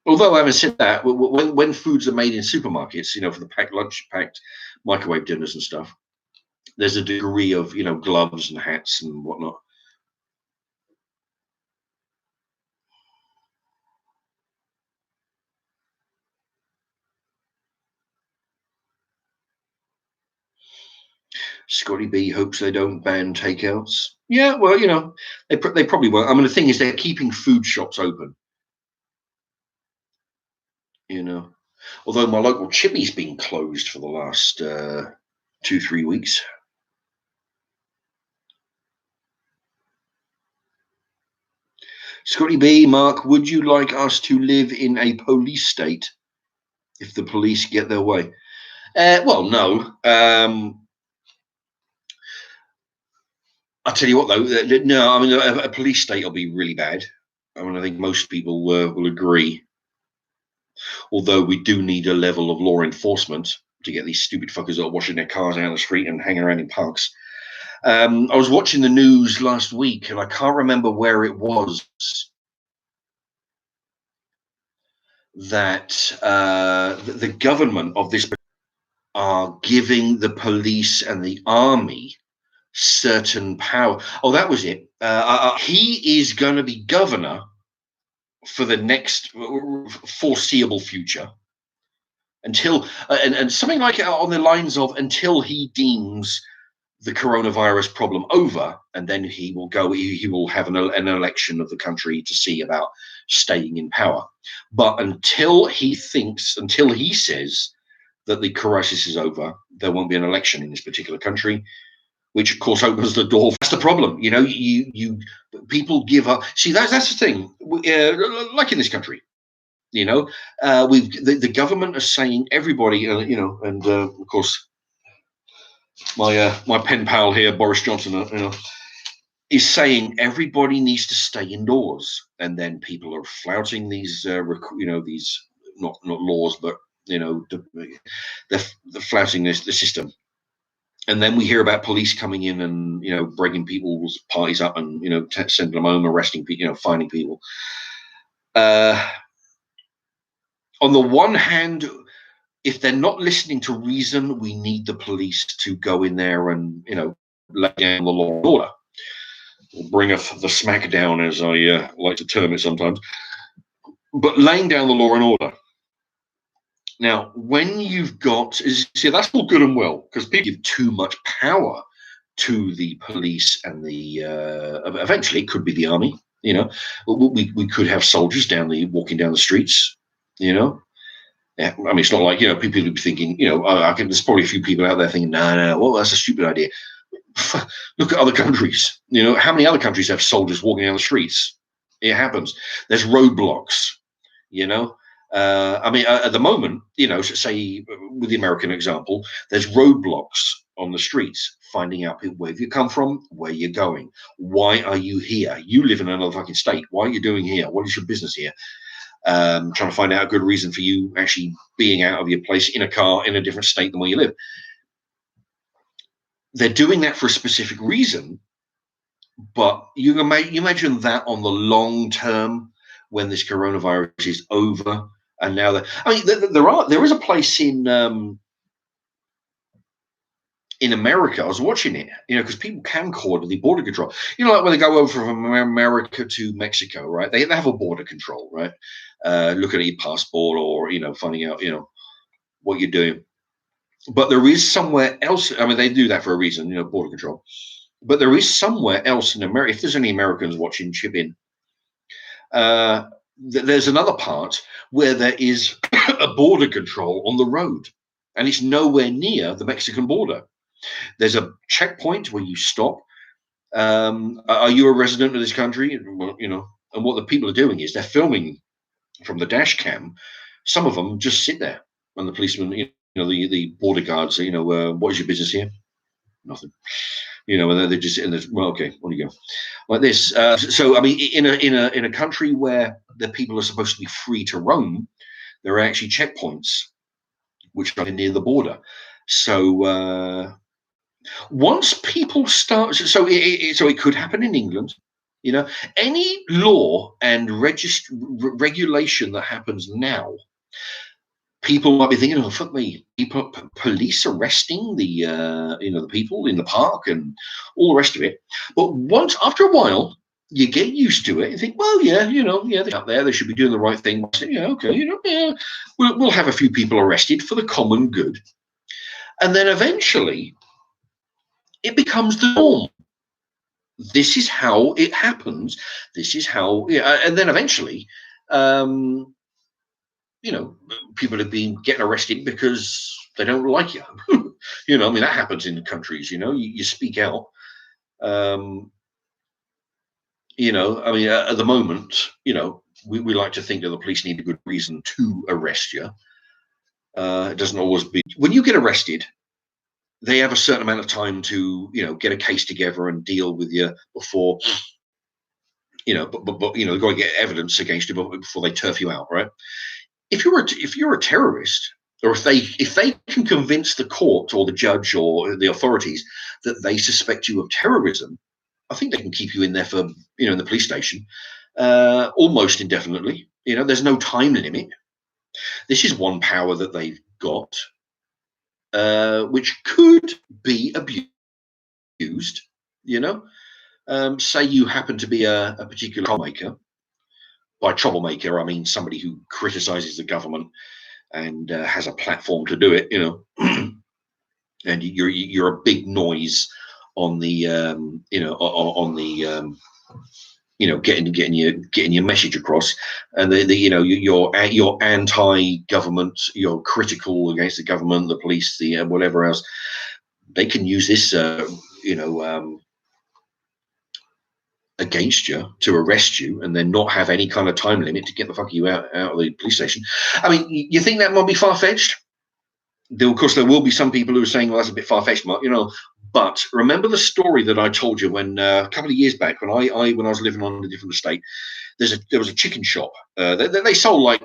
Speaker 1: Although, having said that, when foods are made in supermarkets, for the packed microwave dinners and stuff, there's a degree of, gloves and hats and whatnot. Scotty B hopes they don't ban takeouts. Yeah, well, they probably won't. The thing is, they're keeping food shops open. Although my local Chippy's been closed for the last 2-3 weeks. Scotty B, Mark, would you like us to live in a police state if the police get their way? Well, no. I'll tell you what, though. No, a police state will be really bad. I think most people will agree. Although we do need a level of law enforcement to get these stupid fuckers that are washing their cars out on the street and hanging around in parks. I was watching the news last week, and I can't remember where it was, that the government of this are giving the police and the army certain power. Oh, that was it. He is going to be governor for the next foreseeable future until, and something like on the lines of, until he deems the coronavirus problem over, and then he will have an election of the country to see about staying in power. But until he says that the crisis is over, there won't be an election in this particular country, which of course opens the door. That's the problem. People give up. See, that's the thing. Like in this country, the government is saying everybody, and of course, my pen pal here, Boris Johnson, is saying everybody needs to stay indoors, and then people are flouting these, these not laws, but they're flouting the system. And then we hear about police coming in and breaking people's parties up and sending them home, arresting people, finding people. On the one hand, if they're not listening to reason, we need the police to go in there and lay down the law and order, bringeth the smackdown, as I like to term it sometimes. But laying down the law and order. Now, when you've got, see, that's all good and well, because people give too much power to the police and the eventually it could be the army. We could have soldiers walking down the streets. Yeah, I mean, it's not like people would be thinking. There's probably a few people out there thinking, no, well, that's a stupid idea. Look at other countries. How many other countries have soldiers walking down the streets? It happens. There's roadblocks. I mean, at the moment, say with the American example, there's roadblocks on the streets, finding out where you come from, where you're going. Why are you here? You live in another fucking state. Why are you doing here? What is your business here? Trying to find out a good reason for you actually being out of your place in a car in a different state than where you live. They're doing that for a specific reason, but you imagine that on the long term when this coronavirus is over. And now there is a place in America. I was watching it, because people camcord the border control. Like when they go over from America to Mexico, right? They have a border control, right? Looking at your passport or finding out what you're doing. But there is somewhere else. I mean, they do that for a reason, border control. But there is somewhere else in America. If there's any Americans watching, chip in. There's another part where there is a border control on the road, and it's nowhere near the Mexican border. There's a checkpoint where you stop. Are you a resident of this country? Well, and what the people are doing is they're filming from the dash cam. Some of them just sit there, and the policemen, the border guards say, what is your business here? Nothing. And they're just sitting there. Well, okay, on you go, like this. So, I mean, in a country where the people are supposed to be free to roam, there are actually checkpoints which are near the border. So once people start, so it could happen in England. Any law and regulation that happens now, people might be thinking, "Oh, fuck me!" Police arresting the the people in the park and all the rest of it. But after a while, you get used to it. You think, well, yeah, they're out there. They should be doing the right thing. Yeah, okay, we'll have a few people arrested for the common good, and then eventually, it becomes the norm. This is how it happens. This is how, and then eventually. People have been getting arrested because they don't like you. I mean, that happens in countries, you speak out. I mean, at the moment, we like to think that the police need a good reason to arrest you. It doesn't always be. When you get arrested, they have a certain amount of time to, get a case together and deal with you before, but they've got to get evidence against you before they turf you out, right? If you're a terrorist, or if they can convince the court or the judge or the authorities that they suspect you of terrorism, I think they can keep you in there for in the police station almost indefinitely. There's no time limit. This is one power that they've got, which could be abused. Say you happen to be a particular troublemaker. By troublemaker, I mean somebody who criticizes the government and has a platform to do it, and you're a big noise on the, getting your message across, and you're anti-government, you're critical against the government, the police, the whatever else. They can use this, against you to arrest you, and then not have any kind of time limit to get the fuck you out of the police station. I mean, you think that might be far-fetched? Of course, there will be some people who are saying, well, that's a bit far-fetched, Mark, but remember the story that I told you when a couple of years back when I was living on a different estate. There was a chicken shop. They sold, like,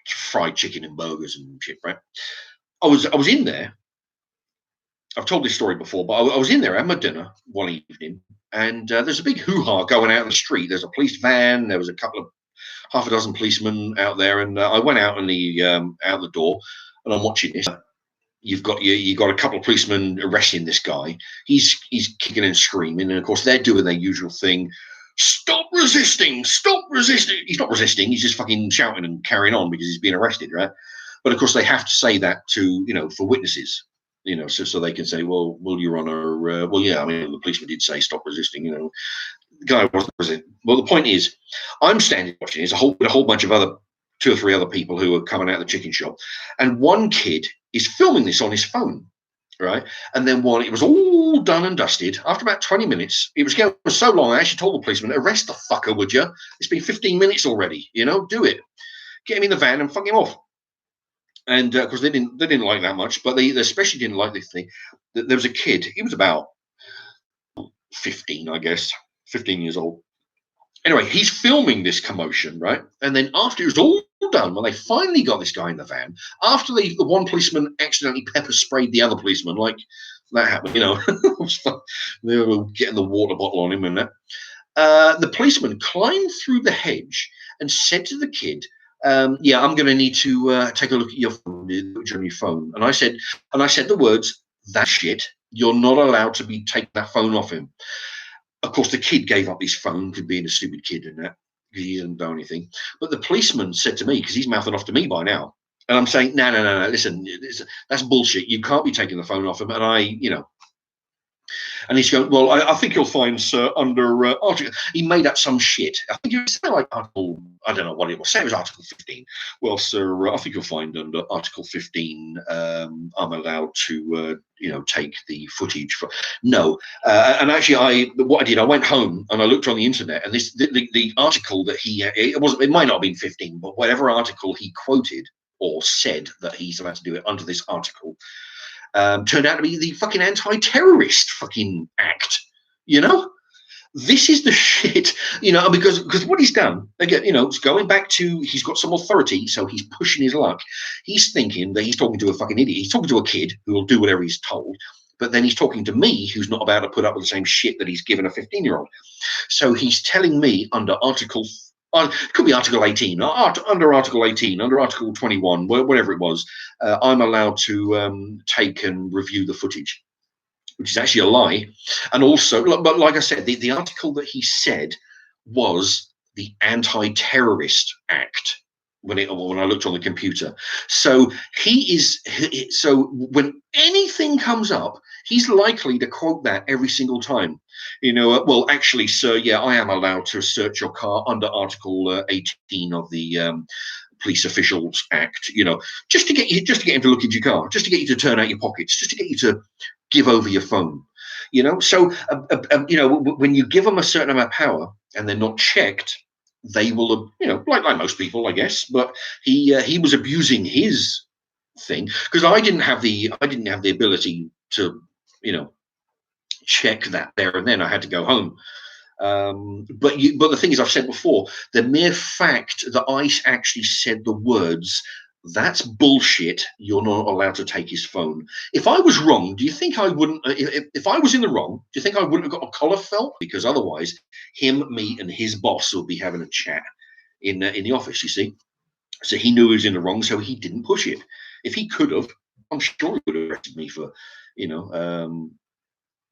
Speaker 1: fried chicken and burgers and shit, right? I was in there. I've told this story before, but I was in there having my dinner one evening, and there's a big hoo-ha going out in the street. There's a police van. There was a couple of half a dozen policemen out there, and I went out out the door, and I'm watching this. You've got a couple of policemen arresting this guy. He's kicking and screaming, and of course they're doing their usual thing. Stop resisting! Stop resisting! He's not resisting. He's just fucking shouting and carrying on because he's being arrested, right? But of course they have to say that to for witnesses, so they can say, well, Your Honor, well, yeah, I mean, the policeman did say stop resisting, The guy wasn't resisting. Well, the point is, I'm standing watching. There's a whole bunch of other 2 or 3 other people who are coming out of the chicken shop, and one kid is filming this on his phone, right? And then when it was all done and dusted, after about 20 minutes, it was going so long, I actually told the policeman, arrest the fucker, would you? It's been 15 minutes already, do it. Get him in the van and fuck him off. And because they didn't like that much, but they especially didn't like this thing. There was a kid, he was about 15, I guess, 15 years old. Anyway, he's filming this commotion, right? And then after it was all done, when they finally got this guy in the van, after the one policeman accidentally pepper sprayed the other policeman, like that happened, they were getting the water bottle on him and that. The policeman climbed through the hedge and said to the kid, yeah, I'm going to need to take a look at your phone. And I said the words, that shit, you're not allowed to be taking that phone off him. Of course, the kid gave up his phone because being a stupid kid and that, because he didn't know anything. But the policeman said to me, because he's mouthing off to me by now, and I'm saying, no, listen, that's bullshit. You can't be taking the phone off him. And and he's going, well, I think you'll find, sir, under article. He made up some shit. I think it was like article, I don't know what it was. Say it was Article 15. Well, sir, I think you'll find under Article 15, I'm allowed to, take the footage. No. And actually, what I did, I went home and I looked on the internet, and the article that it might not have been 15, but whatever article he quoted or said that he's allowed to do it under this article, turned out to be the fucking anti-terrorist fucking act. This is the shit, because what he's done, again, it's going back to, he's got some authority, so he's pushing his luck. He's thinking that he's talking to a fucking idiot. He's talking to a kid who will do whatever he's told, but then he's talking to me, who's not about to put up with the same shit that he's given a 15-year-old. So he's telling me under Article, it could be Article 18, under Article 18, under Article 21, whatever it was, I'm allowed to take and review the footage, which is actually a lie. And also, but like I said, the article that he said was the Anti-Terrorist Act when I looked on the computer. So so when anything comes up, he's likely to quote that every single time. Well, actually, sir, yeah, I am allowed to search your car under Article 18 of the Police Officials Act, just to get him to look into your car, just to get you to turn out your pockets, just to get you to give over your phone, So, when you give them a certain amount of power and they're not checked, they will, like most people, I guess. But he was abusing his thing because I didn't have the ability to, check that there and then. I had to go home. But the thing is, I've said before, the mere fact that I actually said the words, that's bullshit, you're not allowed to take his phone. If I was wrong, do you think I wouldn't, if I was in the wrong, do you think I wouldn't have got a collar felt? Because otherwise, him, me, and his boss would be having a chat in the office, you see. So he knew he was in the wrong, so he didn't push it. If he could have, I'm sure he would have arrested me for,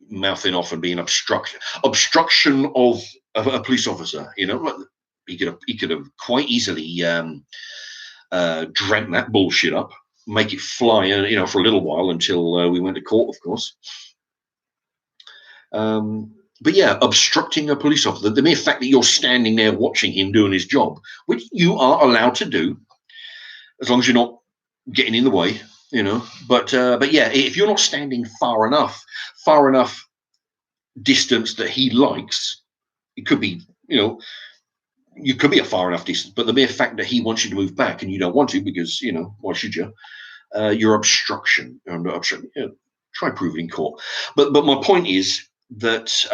Speaker 1: mouthing off and being obstruction of a police officer. He could have quite easily dreamt that bullshit up, make it fly, for a little while until we went to court, of course. But yeah, obstructing a police officer, the mere fact that you're standing there watching him doing his job, which you are allowed to do, as long as you're not getting in the way, But yeah, if you're not standing far enough distance that he likes, it could be, you could be a far enough distance, but the mere fact that he wants you to move back and you don't want to because, why should you? your obstruction. Try proving in court. But my point is that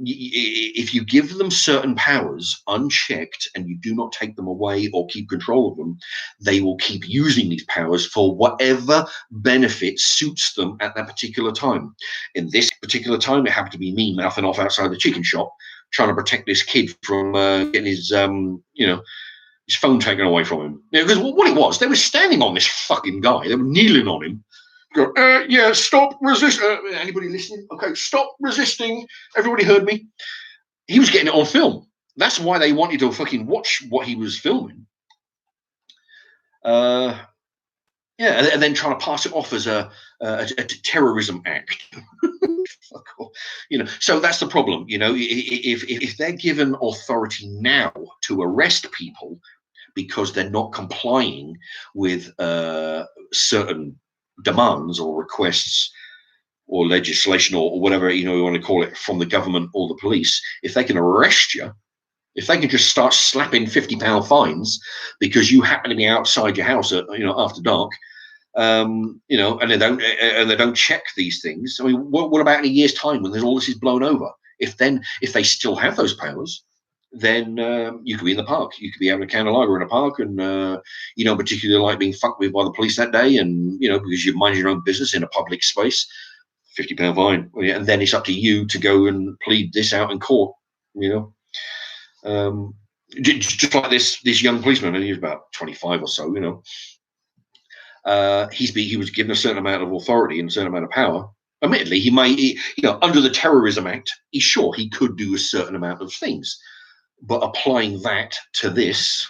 Speaker 1: if you give them certain powers unchecked and you do not take them away or keep control of them, they will keep using these powers for whatever benefit suits them at that particular time. In this particular time, it happened to be me mouthing off outside the chicken shop, trying to protect this kid from getting his, his phone taken away from him. Because what it was, they were standing on this fucking guy. They were kneeling on him. Go, yeah, stop resisting. Anybody listening? Okay, stop resisting. Everybody heard me. He was getting it on film. That's why they wanted to fucking watch what he was filming. And then trying to pass it off as a terrorism act. Fuck off. So that's the problem. If they're given authority now to arrest people because they're not complying with certain demands or requests or legislation or whatever you want to call it from the government or the police, if they can arrest you, if they can just start slapping £50 fines because you happen to be outside your house at after dark, and they don't check these things. I mean, what about in a year's time when all this is blown over? If they still have those powers, then you could be in the park. You could be having a can of lager in a park, and particularly like being fucked with by the police that day, and because you mind your own business in a public space, £50 fine, and then it's up to you to go and plead this out in court. Just like this young policeman, and he was about 25 or so. He was given a certain amount of authority and a certain amount of power. Admittedly, he may, under the Terrorism Act, he could do a certain amount of things. But applying that to this,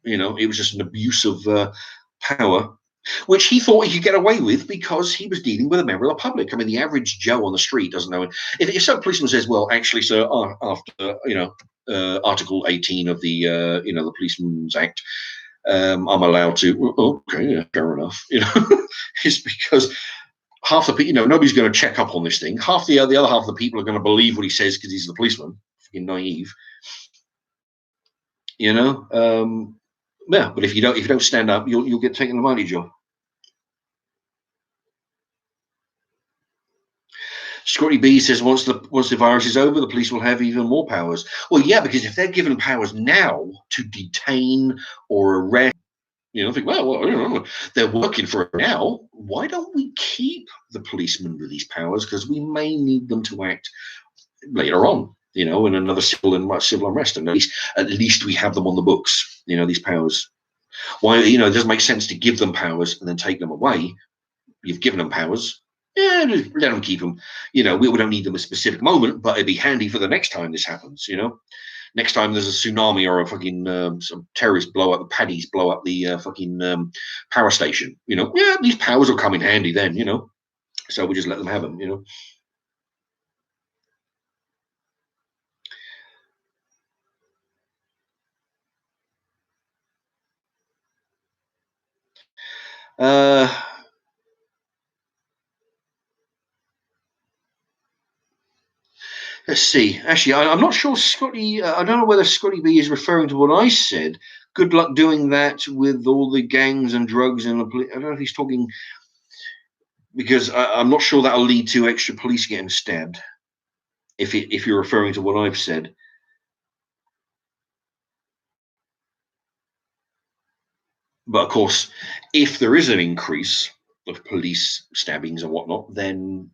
Speaker 1: it was just an abuse of power, which he thought he could get away with because he was dealing with a member of the public. I mean, the average Joe on the street doesn't know it. If some policeman says, "Well, actually, sir, after Article 18 of the the Policeman's Act, I'm allowed to," okay, yeah, fair enough. It's because half the people, nobody's going to check up on this thing. The other half of the people are going to believe what he says because he's the policeman. Fucking naive. But if you don't stand up, you'll get taken advantage of. Scotty B says once the virus is over, the police will have even more powers. Well, yeah, because if they're given powers now to detain or arrest, think, well, they're working for it now. Why don't we keep the policemen with these powers? Because we may need them to act later on. In another civil unrest, and at least we have them on the books. These powers. Why? It doesn't make sense to give them powers and then take them away. You've given them powers. Yeah, let them keep them. We don't need them at a specific moment, but it'd be handy for the next time this happens. Next time there's a tsunami or a fucking some terrorists blow up the fucking power station. These powers will come in handy then. So we just let them have them. Let's see. Actually, I'm not sure Scotty. I don't know whether Scotty B is referring to what I said. Good luck doing that with all the gangs and drugs and the police. I don't know if he's talking because I'm not sure that'll lead to extra police getting stabbed. If you're referring to what I've said. But of course, if there is an increase of police stabbings and whatnot, then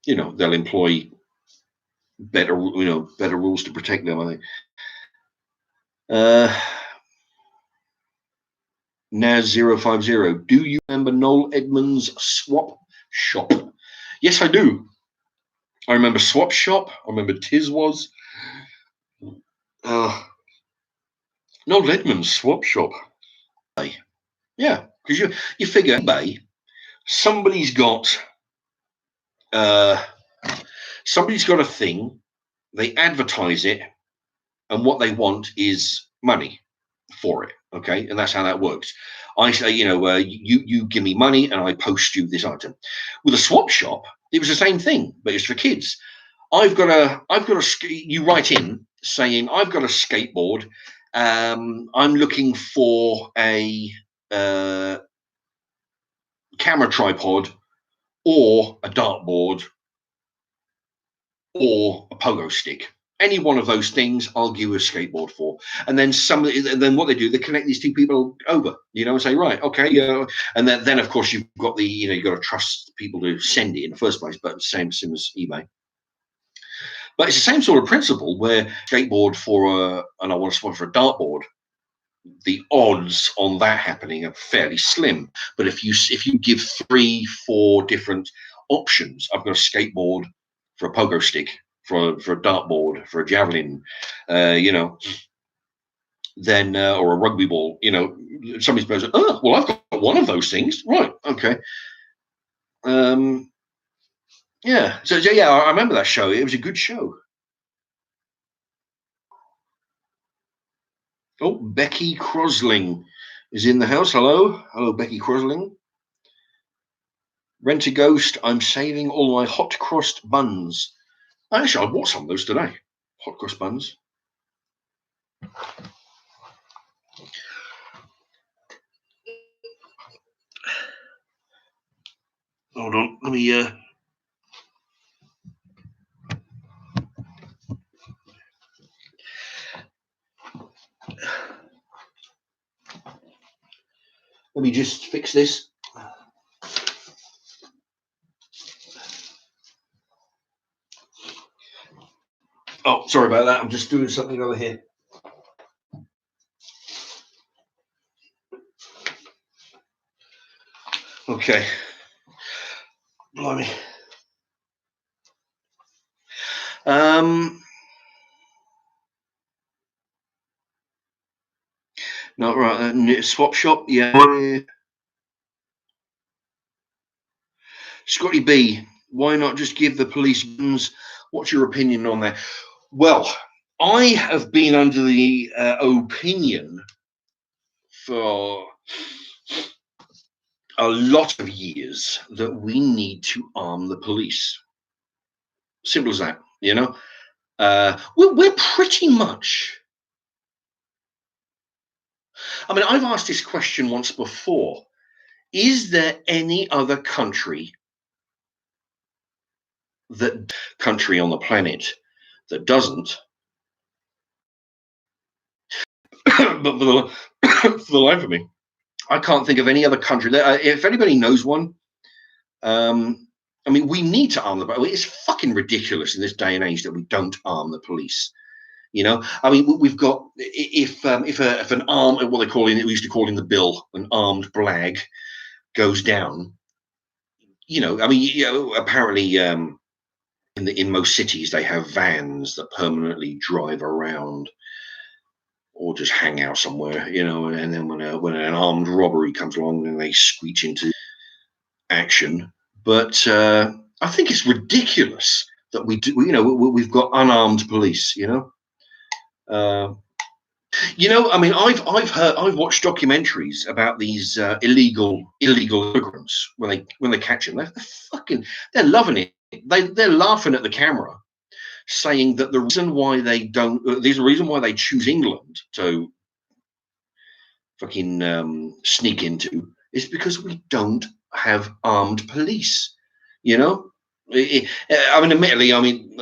Speaker 1: they'll employ better rules to protect them, I think. Naz050, do you remember Noel Edmonds' Swap Shop? Yes, I do. I remember Swap Shop. I remember Tiswas. Noel Edmonds' Swap Shop. Yeah, because you figure eBay, somebody's got a thing, they advertise it, and what they want is money for it. Okay, and that's how that works. I say, you give me money and I post you this item. With a swap shop, it was the same thing, but it's for kids. You write in saying, I've got a skateboard. I'm looking for a camera tripod, or a dartboard, or a pogo stick. Any one of those things, I'll give you a skateboard for. And then then what they do, they connect these two people over, and say, right, okay, and then of course you've got you've got to trust people to send it in the first place, but same as eBay. But it's the same sort of principle where skateboard and I want to spot for a dartboard, the odds on that happening are fairly slim. But if you give 3-4 different options, I've got a skateboard for a pogo stick, for a dartboard, for a javelin, then or a rugby ball, somebody's goes, oh, well, I've got one of those things, right? Okay. Yeah. So yeah, I remember that show. It was a good show. Oh, Becky Crosling is in the house. Hello, Becky Crosling. Rent a Ghost. I'm saving all my hot crossed buns. Actually, I bought some of those today. Hot cross buns. Hold on, let me. Let me just fix this. Oh, sorry about that. I'm just doing something over here. Okay. Blimey. Not right. Swap shop. Yeah. Scotty B. Why not just give the police guns? What's your opinion on that? Well, I have been under the opinion for a lot of years that we need to arm the police. Simple as that, we're pretty much. I mean, I've asked this question once before. Is there any other country on the planet that doesn't? But for the life of me, I can't think of any other country. If anybody knows one, I mean, we need to arm the police. It's fucking ridiculous in this day and age that we don't arm the police. I mean, we've got if an armed, what they call we used to call in the bill, an armed blag goes down. I mean, apparently, in most cities they have vans that permanently drive around or just hang out somewhere, and then when an armed robbery comes along, then they screech into action. But I think it's ridiculous that we do. We've got unarmed police. I mean, I've watched documentaries about these illegal immigrants when they catch them. They're loving it. They're laughing at the camera, saying that the reason why they don't, there's a reason why they choose England to fucking sneak into is because we don't have armed police. I mean, admittedly,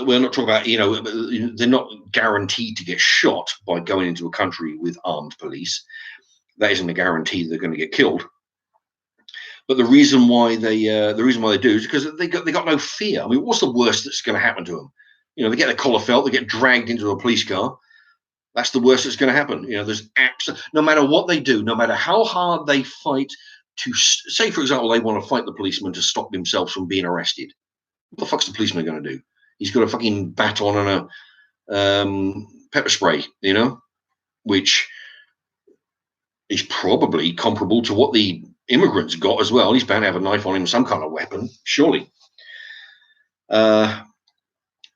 Speaker 1: we're not talking about, they're not guaranteed to get shot by going into a country with armed police. That isn't a guarantee they're going to get killed. But the reason why they do is because they got no fear. I mean, what's the worst that's going to happen to them? They get their collar felt, they get dragged into a police car. That's the worst that's going to happen. There's no matter what they do, no matter how hard they fight to say, for example, they want to fight the policeman to stop themselves from being arrested. What the fuck's the policeman going to do? He's got a fucking baton and a pepper spray, which is probably comparable to what the immigrants got as well. He's bound to have a knife on him, some kind of weapon, surely.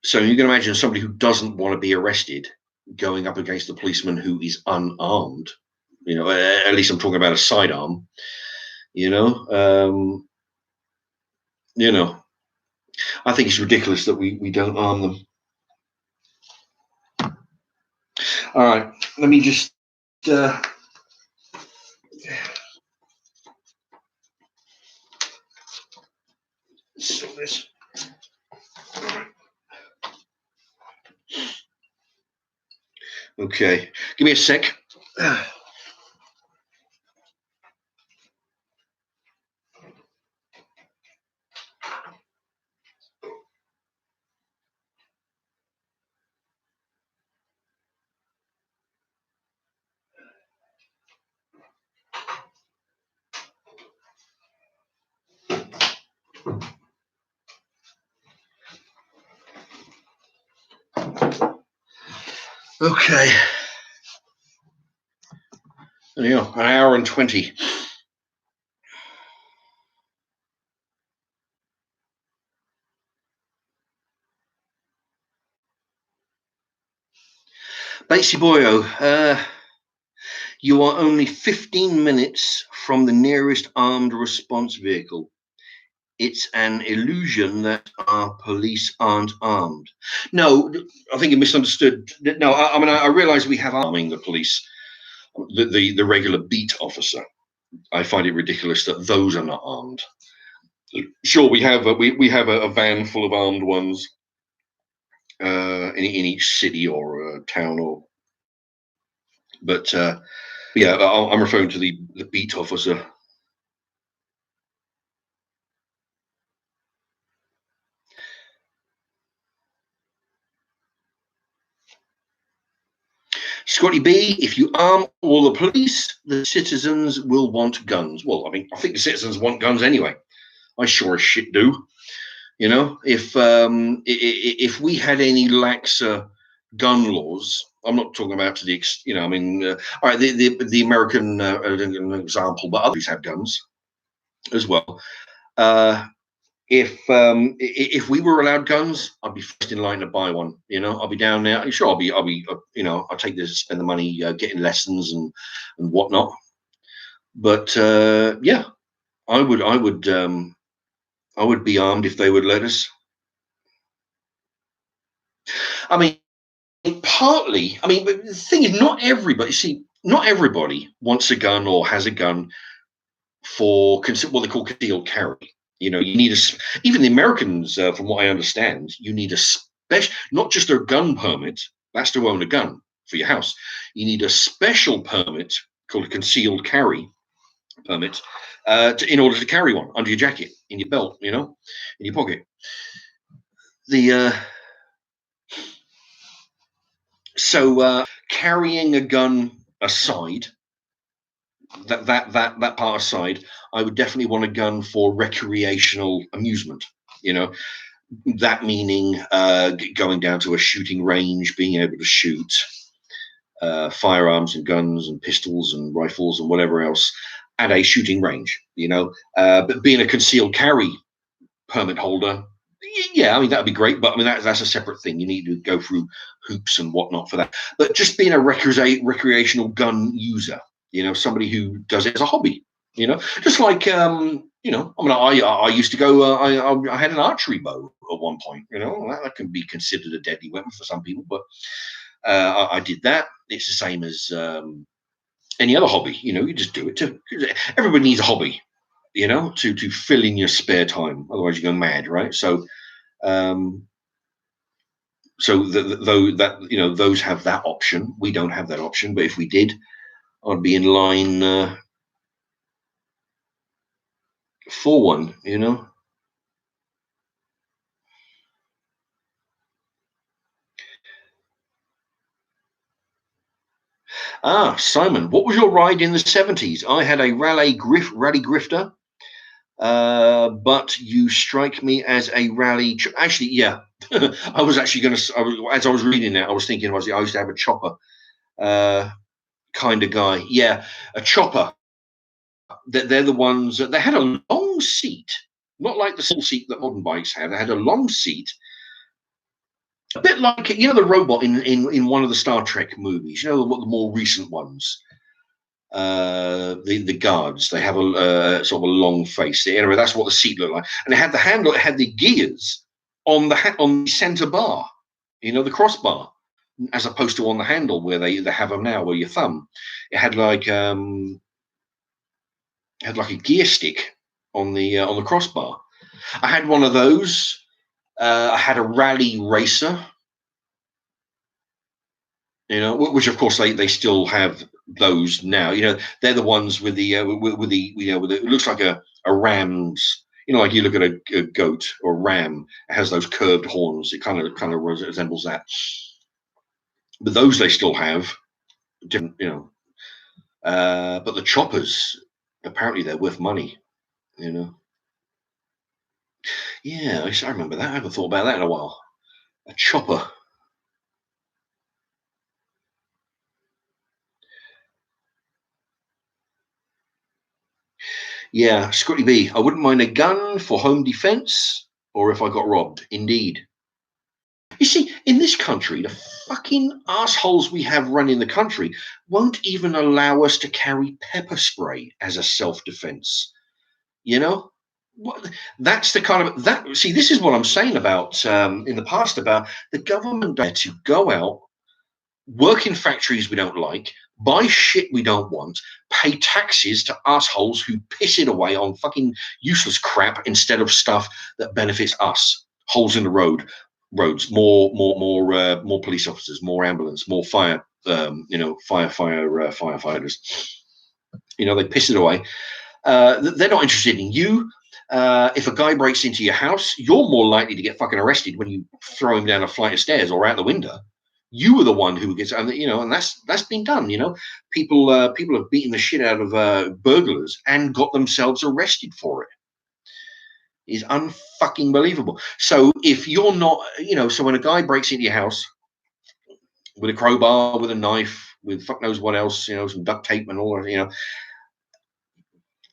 Speaker 1: So you can imagine somebody who doesn't want to be arrested going up against a policeman who is unarmed. At least I'm talking about a sidearm. I think it's ridiculous that we don't arm them. All right, let me just So this. Okay, give me a sec. Okay. There you go, an hour and 20. Batesy Boyo, you are only 15 minutes from the nearest armed response vehicle. It's an illusion that our police aren't armed. No, I think you misunderstood. No, I mean, I realize we have arming the police, the regular beat officer. I find it ridiculous that those are not armed. Sure, we have a van full of armed ones in each city or town, but yeah, I'm referring to the beat officer. Scotty B, if you arm all the police, the citizens will want guns. Well, I mean, I think the citizens want guns anyway. I sure as shit do. You know, if we had any laxer gun laws, I'm not talking about to the I mean, all right, the American example, but others have guns as well. If we were allowed guns, I'd be first in line to buy one. You know, I'll be down there. Sure, I'll be I'll take this, spend the money, getting lessons and whatnot. But yeah, I would be armed if they would let us. I mean, partly. I mean, but the thing is, not everybody wants a gun or has a gun for what they call concealed carry. You know, you need even the Americans, from what I understand, you need a special, not just a gun permit. That's to own a gun for your house. You need a special permit called a concealed carry permit in order to carry one under your jacket, in your belt, in your pocket. So carrying a gun aside, that part aside, I would definitely want a gun for recreational amusement. That meaning going down to a shooting range, being able to shoot firearms and guns and pistols and rifles and whatever else at a shooting range. But being a concealed carry permit holder, yeah, I mean that'd be great, but I mean that's a separate thing. You need to go through hoops and whatnot for that. But just being a recreational gun user, somebody who does it as a hobby, just like I mean, I used to go. I had an archery bow at one point. That can be considered a deadly weapon for some people, but I did that. It's the same as any other hobby. You just do it. Everybody needs a hobby, to fill in your spare time. Otherwise, you go mad, right? So, those have that option. We don't have that option, but if we did, I'd be in line for one. Simon, what was your ride in the 70s? I had a rally grifter, but you strike me as a rally. Actually, yeah, I was actually going to. As I was reading that, I was thinking, I used to have a chopper kind of guy. Yeah, a chopper. They're the ones that they had a long seat, not like the small seat that modern bikes have. They had a long seat. A bit like the robot in one of the Star Trek movies. The more recent ones. The guards, they have a sort of a long face. Anyway, that's what the seat looked like, and it had the handle. It had the gears on the center bar. The crossbar, as opposed to on the handle where they have them now, where your thumb. It had like a gear stick on the crossbar. I had one of those. I had a rally racer, which of course they still have those now. They're the ones with the with the it looks like a ram's. Like you look at a goat or ram, it has those curved horns. It kind of resembles that. But those they still have different, but the choppers, apparently they're worth money. Yeah, I remember that. I haven't thought about that in a while. A chopper. Yeah, Scotty B. I wouldn't mind a gun for home defense or if I got robbed. Indeed. You see, in this country, the fucking assholes we have running the country won't even allow us to carry pepper spray as a self-defense. That's the kind of that. See, this is what I'm saying about in the past about the government there to go out, work in factories we don't like, buy shit we don't want, pay taxes to assholes who piss it away on fucking useless crap instead of stuff that benefits us. Holes in the roads, more police officers, more ambulance, more fire, firefighters. They piss it away. They're not interested in you. If a guy breaks into your house, you're more likely to get fucking arrested when you throw him down a flight of stairs or out the window. You were the one who gets, and that's been done. People have beaten the shit out of burglars and got themselves arrested for it. It's unfucking believable. So if you're not, so when a guy breaks into your house with a crowbar, with a knife, with fuck knows what else, some duct tape and all that,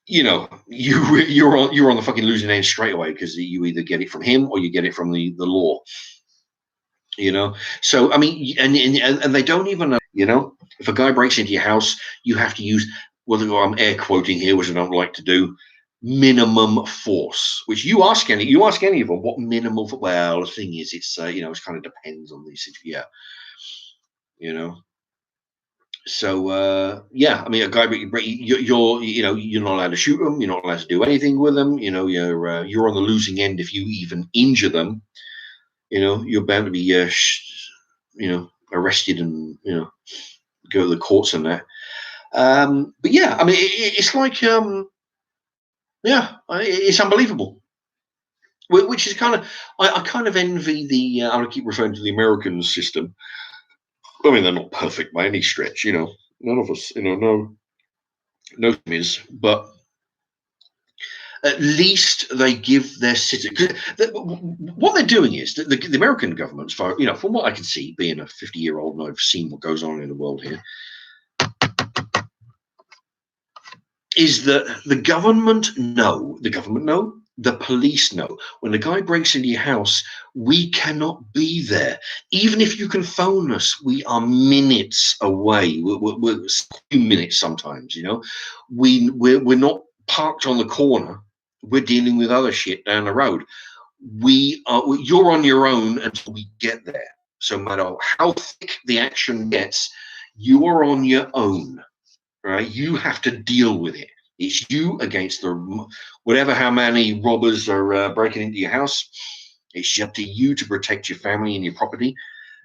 Speaker 1: you're on the fucking losing end straight away because you either get it from him or you get it from the law. So I mean, and they don't even if a guy breaks into your house, you have to use, well, I'm air quoting here, which I don't like to do, minimum force. Which you ask any of them what minimal. Well, the thing is, it's it kind of depends on these. Yeah, So yeah, I mean, a guy, you're not allowed to shoot them. You're not allowed to do anything with them. You're on the losing end if you even injure them. You're bound to be arrested and go to the courts and that. But yeah, I mean, it's like yeah, it's unbelievable. Which is kind of, I kind of envy the. I keep referring to the American system. I mean, they're not perfect by any stretch. None of us. No is, but at least they give their citizens. What they're doing is the American government, from what I can see, being a 50-year-old and I've seen what goes on in the world here, is that the government know, the police know, when a guy breaks into your house, we cannot be there. Even if you can phone us, we are minutes away. We're a few minutes sometimes, we're not parked on the corner. We're dealing with other shit down the road. You're on your own until we get there. So no matter how thick the action gets, you are on your own. Right? You have to deal with it. It's you against how many robbers are breaking into your house. It's up to you to protect your family and your property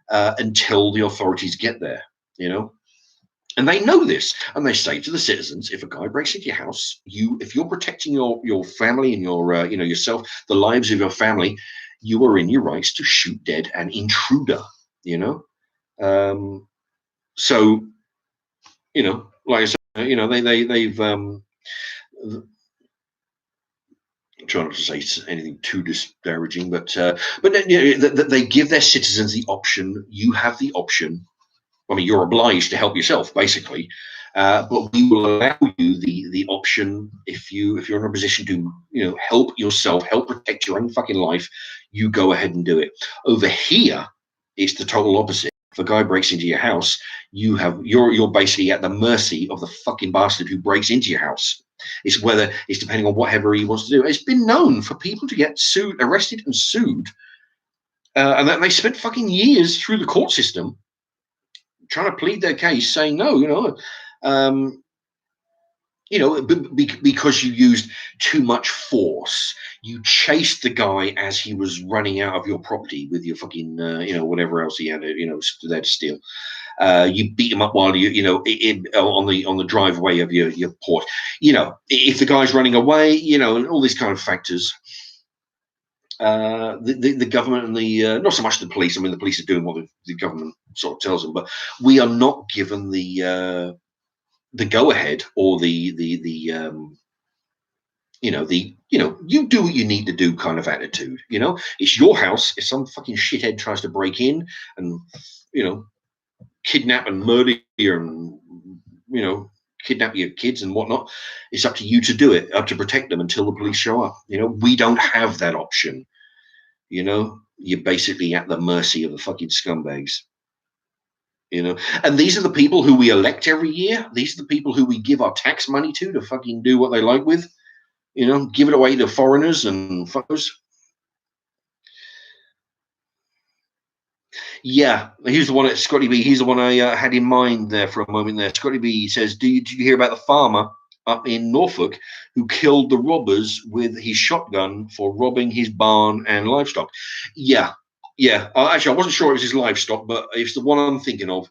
Speaker 1: until the authorities get there. And they know this, and they say to the citizens: if a guy breaks into your house, if you're protecting your family and your yourself, the lives of your family, you are in your rights to shoot dead an intruder. So like I said, they've I'm trying not to say anything too disparaging, but they give their citizens the option. You have the option. I mean, you're obliged to help yourself, basically, but we will allow you the option if you're in a position to help yourself, help protect your own fucking life. You go ahead and do it. Over here, it's the total opposite. If a guy breaks into your house, you're basically at the mercy of the fucking bastard who breaks into your house. It's depending on whatever he wants to do. It's been known for people to get arrested and sued, and that they spent fucking years through the court system trying to plead their case, saying no, you know, because you used too much force. You chased the guy as he was running out of your property with your fucking, you know, whatever else he had, you know, there to steal. You beat him up while you know, on the driveway of your port. You know, if the guy's running away, you know, and all these kind of factors. The government and the not so much the police. I mean, the police are doing what the government sort of tells them, but we are not given the go ahead or you do what you need to do kind of attitude. You know, it's your house. If some fucking shithead tries to break in and, you know, kidnap and murder you and, you know, kidnap your kids and whatnot, it's up to you to do it, up to protect them until the police show up. You know, we don't have that option. You know, you're basically at the mercy of the fucking scumbags. You know, and these are the people who we elect every year. These are the people who we give our tax money to fucking do what they like with. You know, give it away to foreigners and fuckers. Yeah, he's the one at Scotty B. He's the one I had in mind there for a moment there. Scotty B says, did you hear about the farmer up in Norfolk who killed the robbers with his shotgun for robbing his barn and livestock? Yeah, yeah. Actually, I wasn't sure it was his livestock, but it's the one I'm thinking of.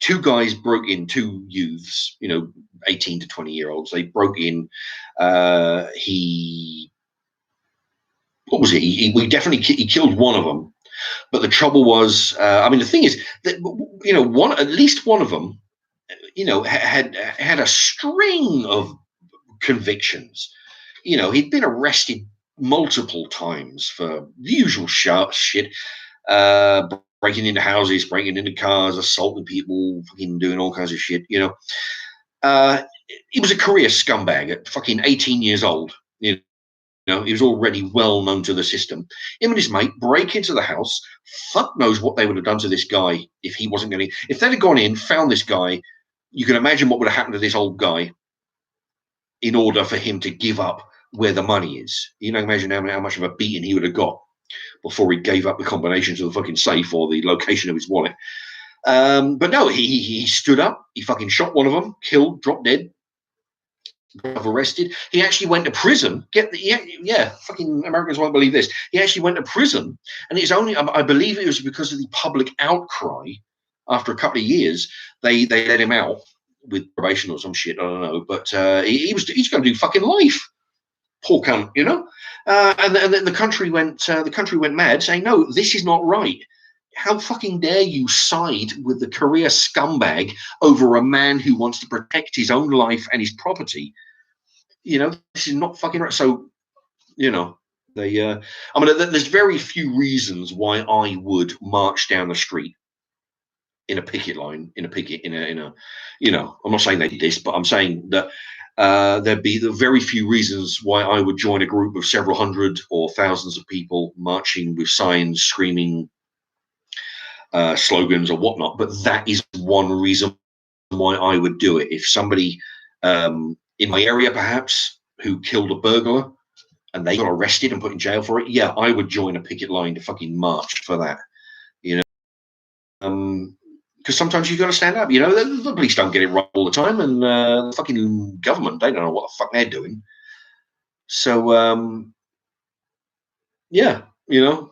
Speaker 1: Two guys broke in, two youths, you know, 18 to 20-year-olds. They broke in. What was it? We definitely he killed one of them. But the trouble was, I mean, the thing is that, you know, at least one of them, you know, had a string of convictions. You know, he'd been arrested multiple times for the usual shit, breaking into houses, breaking into cars, assaulting people, fucking doing all kinds of shit. You know, he was a career scumbag at fucking 18 years old. You know, he was already well known to the system. Him and his mate break into the house. Fuck knows what they would have done to this guy if he wasn't going to. If they'd have gone in, found this guy, you can imagine what would have happened to this old guy in order for him to give up where the money is. You know, imagine how much of a beating he would have got before he gave up the combinations of the fucking safe or the location of his wallet. But no, he stood up. He fucking shot one of them, killed, dropped dead. Arrested. He actually went to prison. Yeah, fucking Americans won't believe this. He actually went to prison, and it's only, I believe, it was because of the public outcry. After a couple of years, they let him out with probation or some shit. I don't know, but he's going to do fucking life. Poor cunt, you know. And then the country went mad, saying, no, this is not right. How fucking dare you side with the career scumbag over a man who wants to protect his own life and his property? You know, this is not fucking right. So, you know, I mean, there's very few reasons why I would march down the street in a picket line, in a, you know, I'm not saying they did this, but I'm saying that there'd be the very few reasons why I would join a group of several hundred or thousands of people marching with signs, screaming slogans or whatnot. But that is one reason why I would do it. If somebody in my area, perhaps, who killed a burglar and they got arrested and put in jail for it, yeah, I would join a picket line to fucking march for that. You know, because sometimes you've got to stand up. You know, the police don't get it right all the time, and the fucking government, they don't know what the fuck they're doing. So, yeah, you know,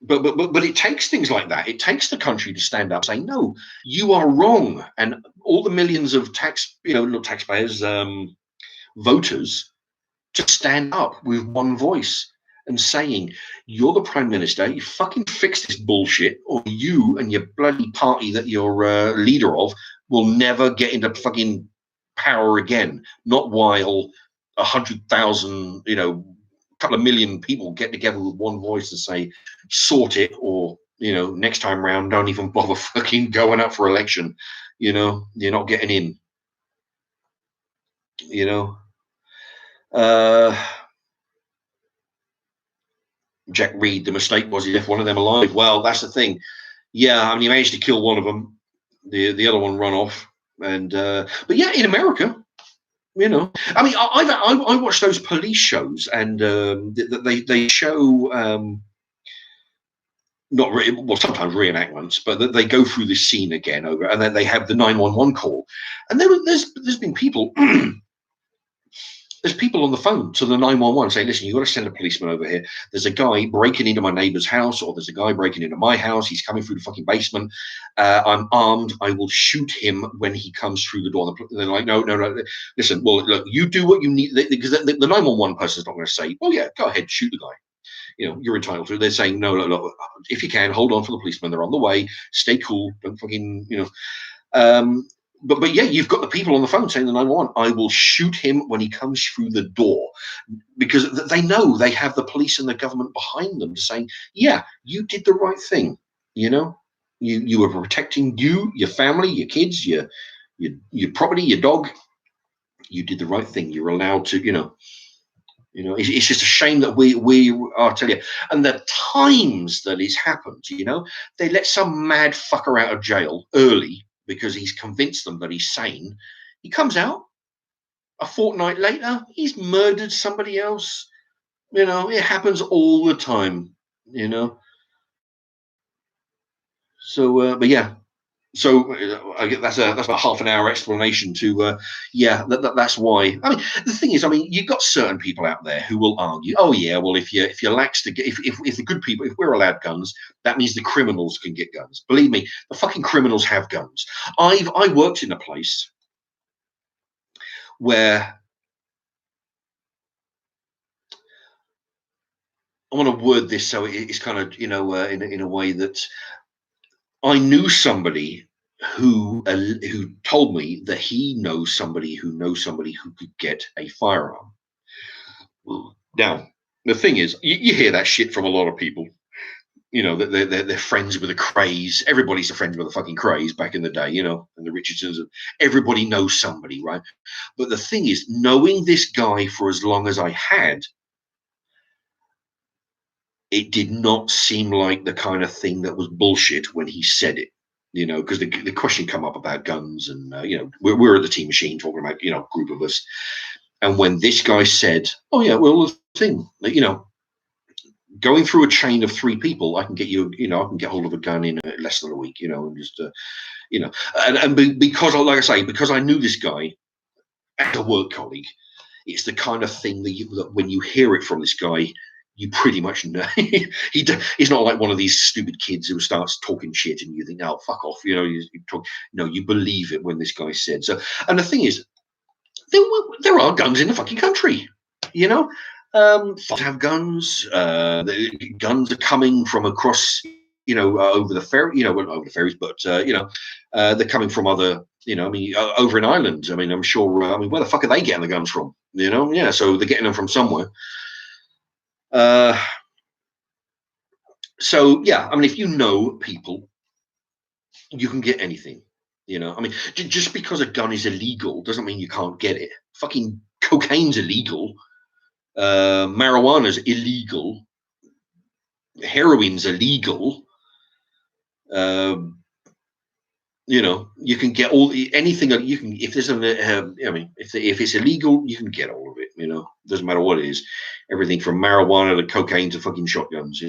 Speaker 1: but it takes things like that. It takes the country to stand up, say, no, you are wrong, and all the millions of not taxpayers, voters, to stand up with one voice and saying, you're the prime minister, you fucking fix this bullshit, or you and your bloody party that you're leader of will never get into fucking power again. Not while 100,000, you know, couple of million people get together with one voice and say, sort it, or, you know, next time round, don't even bother fucking going up for election. You know, you're not getting in. You know. Jack Reed, the mistake was he left one of them alive. Well, that's the thing. Yeah, I mean, he managed to kill one of them. The other one run off. And but yeah, in America, you know, I mean, I watch those police shows, and they show not well, sometimes reenactments, but they go through this scene again over, and then they have the 911 call, and there's been people. There's people on the phone to the 911 saying, listen, you've got to send a policeman over here. There's a guy breaking into my neighbor's house, or there's a guy breaking into my house. He's coming through the fucking basement. I'm armed. I will shoot him when he comes through the door. And they're like, no. Listen, well, look, you do what you need. Because the 911 person is not going to say, oh, yeah, go ahead, shoot the guy. You're entitled to. They're saying, no, if you can, hold on for the policeman. They're on the way. Stay cool. Don't fucking, But yeah, you've got the people on the phone saying the 911, I will shoot him when he comes through the door, because they know they have the police and the government behind them saying, yeah, you did the right thing. You were protecting you, your family, your kids, your property, your dog. You did the right thing. You're allowed to, it's just a shame that we are telling you. And the times that it's happened, they let some mad fucker out of jail early because he's convinced them that he's sane. He comes out a fortnight later, he's murdered somebody else. It happens all the time, So, but yeah. So I get that's about half an hour explanation to that's why. I mean, the thing is, you've got certain people out there who will argue, oh yeah, well if you lax to get if the good people, if we're allowed guns, that means the criminals can get guns. Believe me, the fucking criminals have guns. I worked in a place where I want to word this so it's kind of in a way that I knew somebody who told me that he knows somebody who could get a firearm. Now, the thing is, you hear that shit from a lot of people. That they're friends with a craze. Everybody's a friend with a fucking craze back in the day, and the Richardsons. Everybody knows somebody, right? But the thing is, knowing this guy for as long as I had, it did not seem like the kind of thing that was bullshit when he said it. Because the question come up about guns, and we're at the Team Machine talking about group of us, and when this guy said, "Oh yeah, well the thing that going through a chain of 3 people, I can get you, I can get hold of a gun in less than a week, and just because like I say, because I knew this guy as a work colleague, it's the kind of thing that when you hear it from this guy, you pretty much know. He's not like one of these stupid kids who starts talking shit and you think, oh, fuck off. You talk, you believe it when this guy said so. And the thing is, there are guns in the fucking country, have guns. The guns are coming from across, over the ferry, well, not over the ferries, but, they're coming from other, over in Ireland. I'm sure, where the fuck are they getting the guns from? Yeah, so they're getting them from somewhere. So yeah, if you know people, you can get anything. Just because a gun is illegal doesn't mean you can't get it. Fucking cocaine's illegal. Marijuana's illegal. Heroin's illegal. You can get anything that you can. If there's if it's illegal, you can get all of it. Doesn't matter what it is. Everything from marijuana to cocaine to fucking shotguns.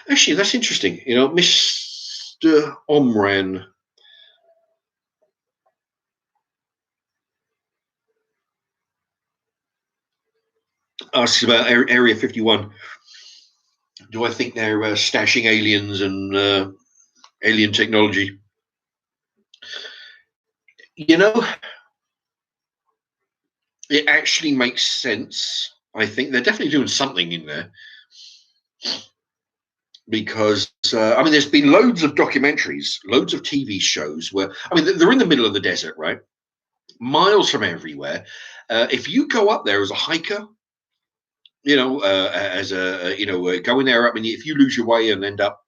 Speaker 1: Actually, that's interesting. Mr. Omran asks about Area 51. Do I think they're stashing aliens and alien technology? It actually makes sense. I think they're definitely doing something in there. Because there's been loads of documentaries, loads of TV shows where they're in the middle of the desert, right? Miles from everywhere. If you go up there as a hiker, as a going there, if you lose your way and end up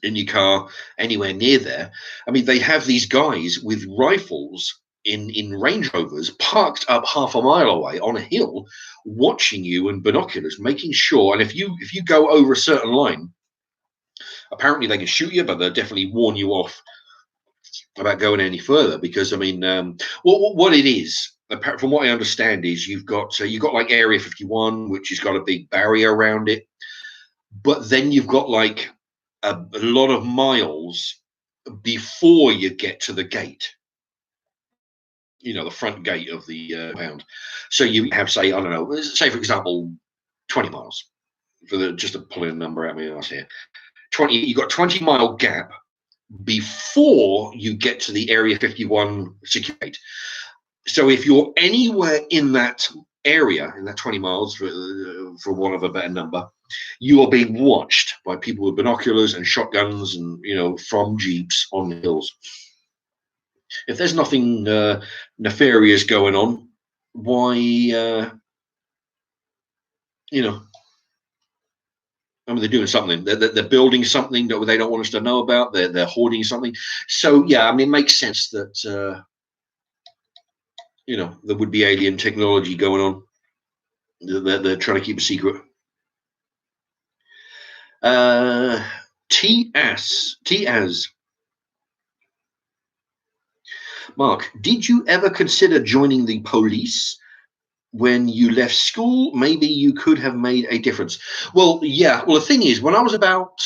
Speaker 1: in your car anywhere near there, they have these guys with rifles in Range Rovers parked up half a mile away on a hill, watching you in binoculars, making sure. And if you go over a certain line, apparently they can shoot you, but they'll definitely warn you off about going any further. Because I mean, what it is, from what I understand, is you've got like Area 51, which has got a big barrier around it, but then you've got like a lot of miles before you get to the gate. The front gate of the compound. So you have, say, I don't know, say for example, 20 miles. Just to pull in a number out of my ass here. 20. You got 20-mile gap before you get to the Area 51 security gate. So if you're anywhere in that area, in that 20 miles, for want of a better number, you are being watched by people with binoculars and shotguns and, from jeeps on the hills. If there's nothing nefarious going on, why, I mean, they're doing something. They're building something that they don't want us to know about. They're hoarding something. So yeah, I mean, it makes sense that there would be alien technology going on. They're trying to keep a secret. T-as. Mark, did you ever consider joining the police when you left school? Maybe you could have made a difference. Well, yeah. Well, the thing is, when I was about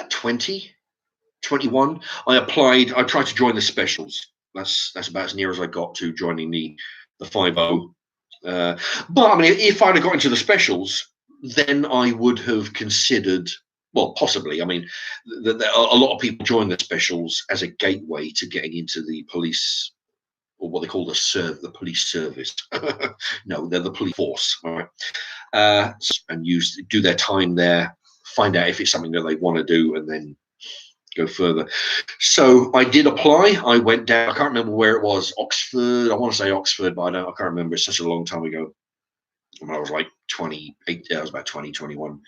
Speaker 1: 20, 21, I applied. I tried to join the specials. That's about as near as I got to joining the 5-0. But I mean, if I'd have got into the specials, then I would have considered. Well, possibly. I mean, a lot of people join the specials as a gateway to getting into the police, or what they call the police service. No, they're the police force, all right? And do their time there, find out if it's something that they want to do, and then go further. So I did apply. I went down. I can't remember where it was. Oxford. I want to say Oxford, but I can't remember. It's such a long time ago. When I was like 28. I was about 20, 21.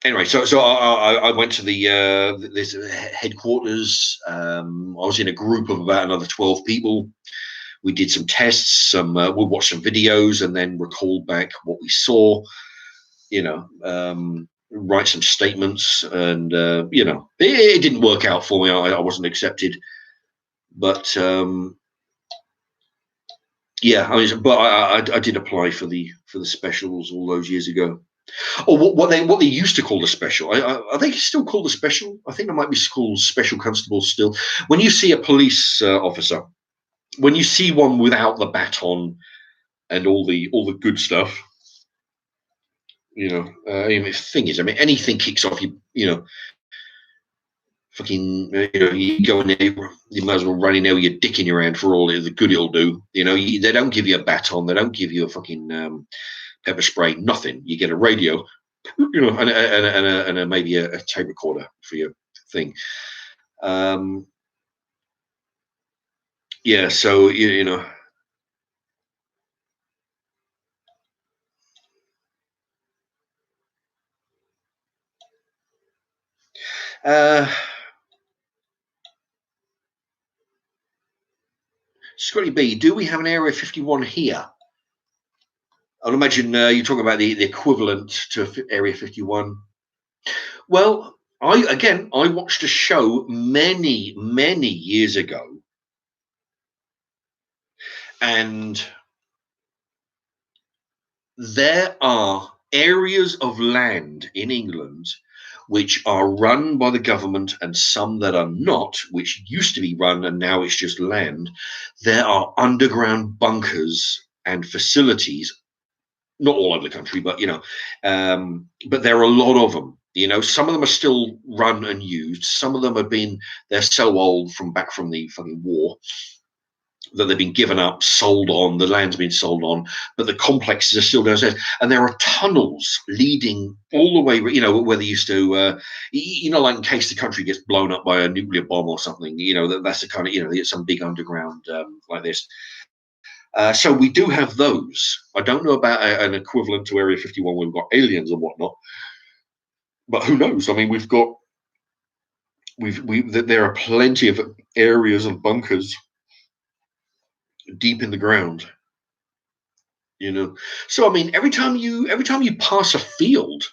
Speaker 1: Anyway, so I went to this headquarters. I was in a group of about another 12 people. We did some tests. We watched some videos and then recalled back what we saw. Write some statements, and it didn't work out for me. I wasn't accepted, but yeah, I did apply for the specials all those years ago. Or what they used to call the special. Are they still called the special? I think they might be called special constables still. When you see a police officer, when you see one without the baton and all the good stuff, the thing is, I mean, anything kicks off, fucking, you go in there, you might as well run in there with your dick in your hand for all the good it'll do. They don't give you a baton, they don't give you a fucking pepper spray, nothing. You get a radio, and maybe a tape recorder for your thing. Yeah, so Scotty B, do we have an Area 51 here? I'd imagine you're talking about the equivalent to Area 51. Well, I watched a show many, many years ago, and there are areas of land in England which are run by the government and some that are not, which used to be run and now it's just land. There are underground bunkers and facilities, not all over the country, but but there are a lot of them. Some of them are still run and used. Some of them they're so old back from the fucking war that they've been given up, sold on, the land's been sold on, but the complexes are still downstairs. And there are tunnels leading all the way, where they used to, like in case the country gets blown up by a nuclear bomb or something, that's the kind of, some big underground like this. So we do have those. I don't know about an equivalent to Area 51 where we've got aliens and whatnot, but who knows? I mean, we've got there are plenty of areas of bunkers deep in the ground. So I mean, every time you pass a field,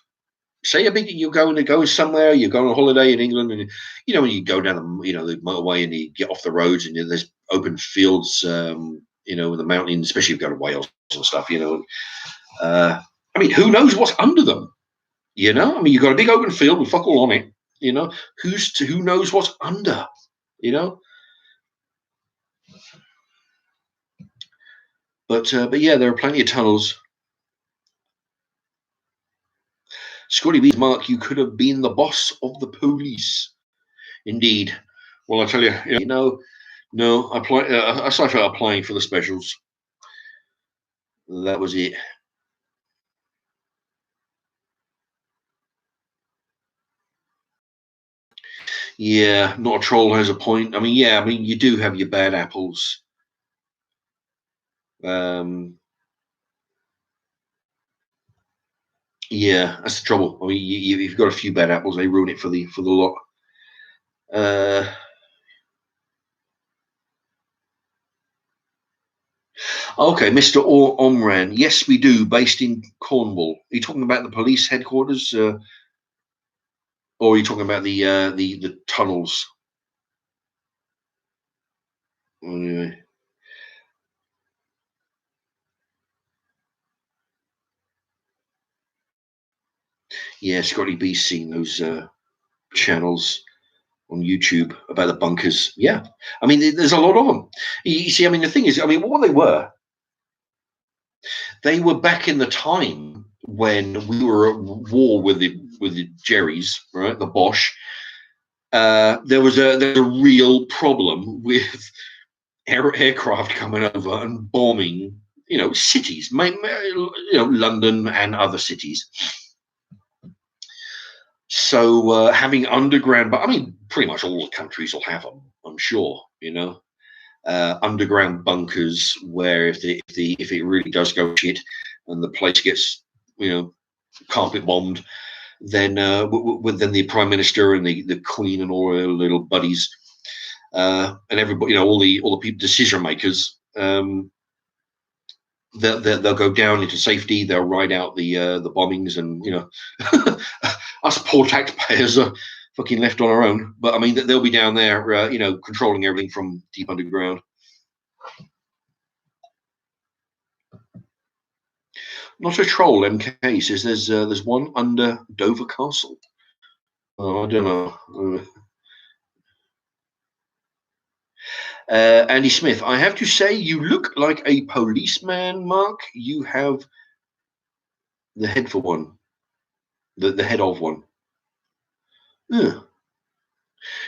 Speaker 1: say you're going to go somewhere, you're going on holiday in England, and when you go down the motorway and you get off the roads and there's open fields, in the mountains, especially if you go to Wales and stuff, I mean, who knows what's under them? I mean, you've got a big open field with fuck all on it. Who knows what's under? But yeah, there are plenty of tunnels. Scotty B's Mark, you could have been the boss of the police. Indeed. Well, I tell you, no. Aside from applying for the specials, that was it. Yeah, not a troll has a point. I mean, yeah, I mean, you do have your bad apples. Yeah, that's the trouble. I mean, you've got a few bad apples, they ruin it for the lot. Okay, Mr. Omran. Yes, we do. Based in Cornwall. Are you talking about the police headquarters, or are you talking about the tunnels? Anyway. Yeah, Scotty B's seen those channels on YouTube about the bunkers. Yeah, I mean, there's a lot of them. You see, I mean, the thing is, I mean, what they were back in the time when we were at war with the Jerrys, right? The Bosch. There was a real problem with aircraft coming over and bombing, cities, London and other cities. So having underground, but I mean, pretty much all the countries will have them, I'm sure. Underground bunkers where if it really does go shit and the place gets carpet bombed, then then the Prime Minister and the Queen and all their little buddies and everybody, all the people, decision makers, they'll go down into safety. They'll ride out the bombings, and us poor taxpayers are fucking left on our own. But I mean, they'll be down there, controlling everything from deep underground. Not a troll. MK says there's one under Dover Castle. Oh, I don't know. Andy Smith, I have to say, you look like a policeman, Mark. You have the head for one. The head of one. Yeah.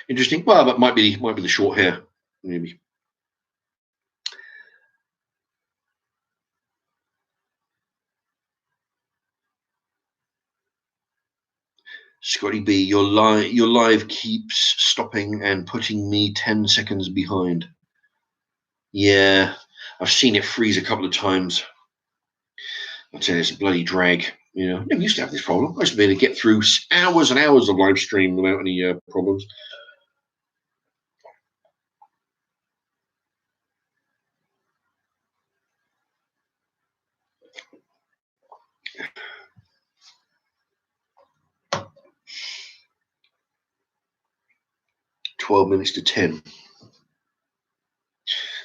Speaker 1: Interesting. Well, that might be the short hair, maybe. Scotty B, your live keeps stopping and putting me 10 seconds behind. Yeah, I've seen it freeze a couple of times. I tell you, it's a bloody drag. Never used to have this problem. I used to be able to get through hours and hours of live stream without any problems. Minutes to 10.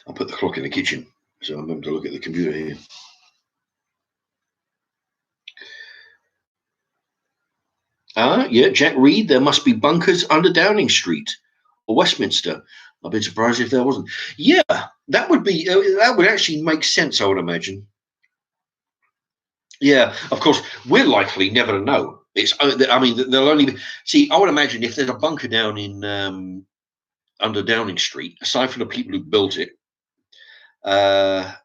Speaker 1: I'll put the clock in the kitchen, so I remember to look at the computer here. Yeah, Jack Reed, there must be bunkers under Downing Street or Westminster. I'd be surprised if there wasn't. Yeah, that would actually make sense, I would imagine. Yeah, of course, we're likely never to know. I mean, they'll only see. I would imagine if there's a bunker down in under Downing Street, aside from the people who built it, I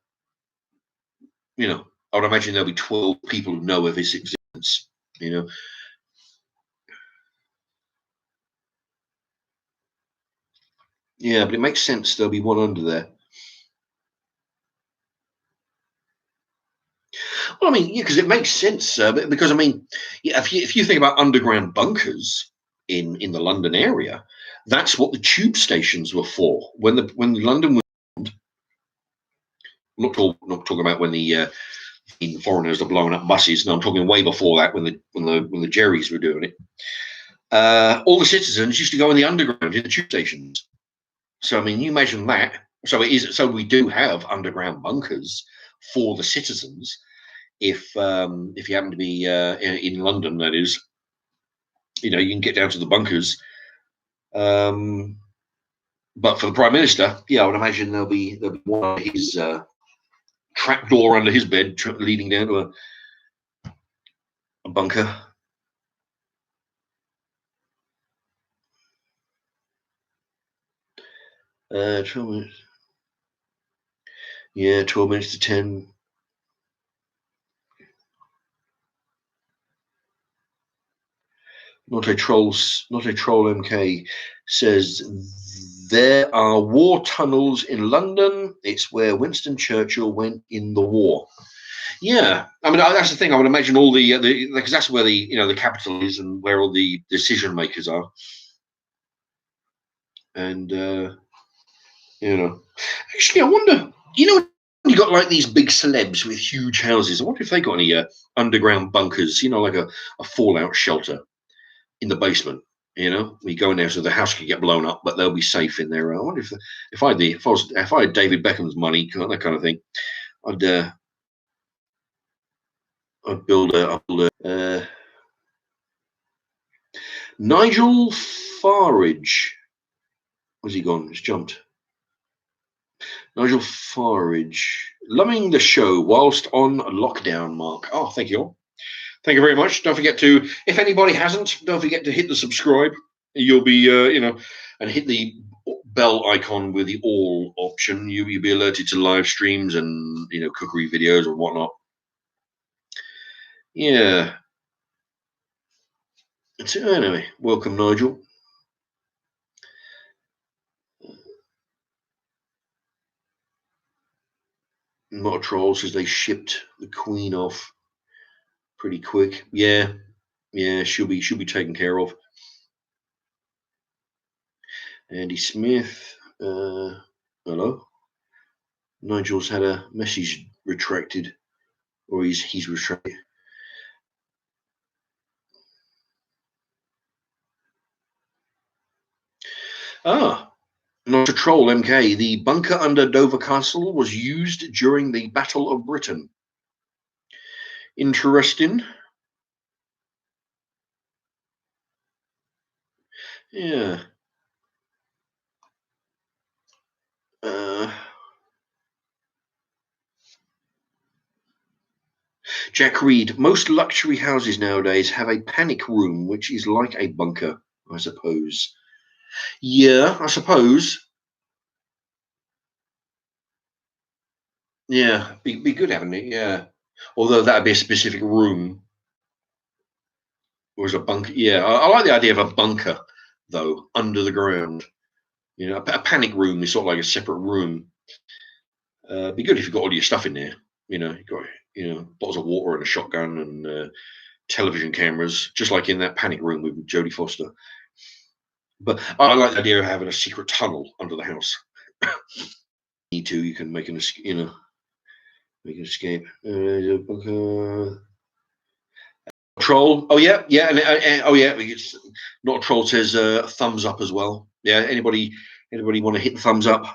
Speaker 1: would imagine there'll be 12 people who know of its existence. Yeah, but it makes sense there'll be one under there. Well, I mean, yeah, because it makes sense. Because I mean, yeah, if you think about underground bunkers in the London area, That's what the tube stations were for. When London was, not talking about when the foreigners are blowing up buses. No, I'm talking way before that, when the Jerrys were doing it. All the citizens used to go in the underground in the tube stations. So I mean, you imagine that. So it is. So we do have underground bunkers for the citizens. If you happen to be in London, that is, you can get down to the bunkers. But for the Prime Minister, yeah, I would imagine there'll be one of his trap door under his bed leading down to a bunker. Uh, 12 minutes. Yeah, 12 minutes to 10. Not a troll MK says there are war tunnels in London. It's where Winston Churchill went in the war. Yeah, I mean that's the thing. I would imagine all the because that's where the capital is and where all the decision makers are. And actually, I wonder. You got like these big celebs with huge houses. I wonder if they got any underground bunkers. Like a fallout shelter in the basement. We go in there so the house can get blown up, but they'll be safe in there. I wonder if I had David Beckham's money, that kind of thing, I'd build a Nigel Farage. Where's he gone? He's jumped. Nigel Farage, loving the show whilst on lockdown, Mark. Oh, thank you all. Thank you very much. Don't forget to, if anybody hasn't, don't forget to hit the subscribe. You'll be, and hit the bell icon with the all option. You'll be alerted to live streams and, cookery videos or whatnot. Yeah. So anyway, welcome, Nigel. Not a troll says they shipped the Queen off pretty quick. Yeah, she'll be taken care of. Andy Smith, hello. Nigel's had a message retracted, or he's retracted. Not a troll, MK. The bunker under Dover Castle was used during the Battle of Britain. Interesting. Yeah. Jack Reed. Most luxury houses nowadays have a panic room, which is like a bunker, I suppose. Yeah, I suppose. Yeah, be good having it. Yeah, although that'd be a specific room. Or as a bunker. Yeah, I like the idea of a bunker, though, under the ground. A panic room is sort of like a separate room. Be good if you've got all your stuff in there. You've got bottles of water and a shotgun and television cameras, just like in that panic room with Jodie Foster. But I like the idea of having a secret tunnel under the house. Need to, you can make an escape. Troll. Oh yeah, and oh yeah. Not a troll says thumbs up as well. Yeah. Anybody want to hit the thumbs up?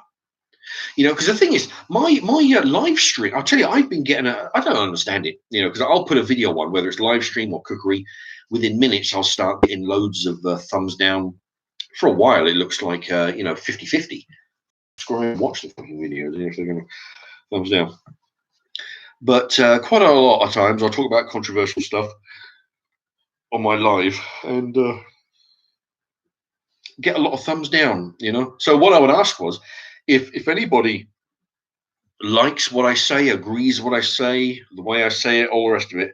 Speaker 1: Because the thing is, my live stream. I'll tell you, I've been getting I don't understand it. Because I'll put a video on, whether it's live stream or cookery. Within minutes, I'll start getting loads of thumbs down. For a while, it looks like 50-50. Subscribe and watch the fucking videos if they're going to thumbs down. But quite a lot of times, I'll talk about controversial stuff on my live and get a lot of thumbs down. So what I would ask was, if anybody likes what I say, agrees with what I say, the way I say it, all the rest of it,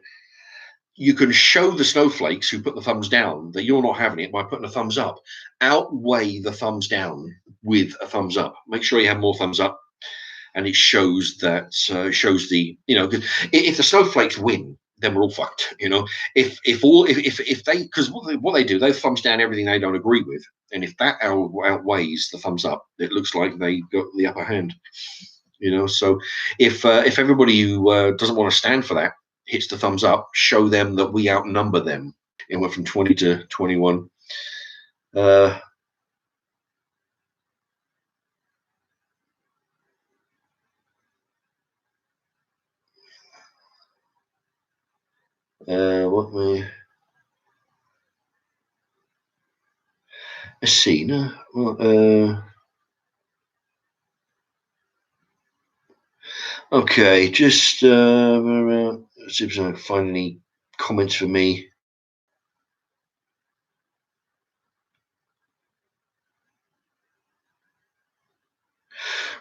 Speaker 1: you can show the snowflakes who put the thumbs down that you're not having it by putting a thumbs up. Outweigh the thumbs down with a thumbs up. Make sure you have more thumbs up, and it shows that if the snowflakes win, then we're all fucked. You know, if they, because what they do, they thumbs down everything they don't agree with, and if that outweighs the thumbs up, it looks like they got the upper hand. You know, so if everybody who doesn't want to stand for that hits the thumbs up, show them that we outnumber them. It went from 20 to 21. What we let's see. No, well, okay, just let's see if I can find any comments for me.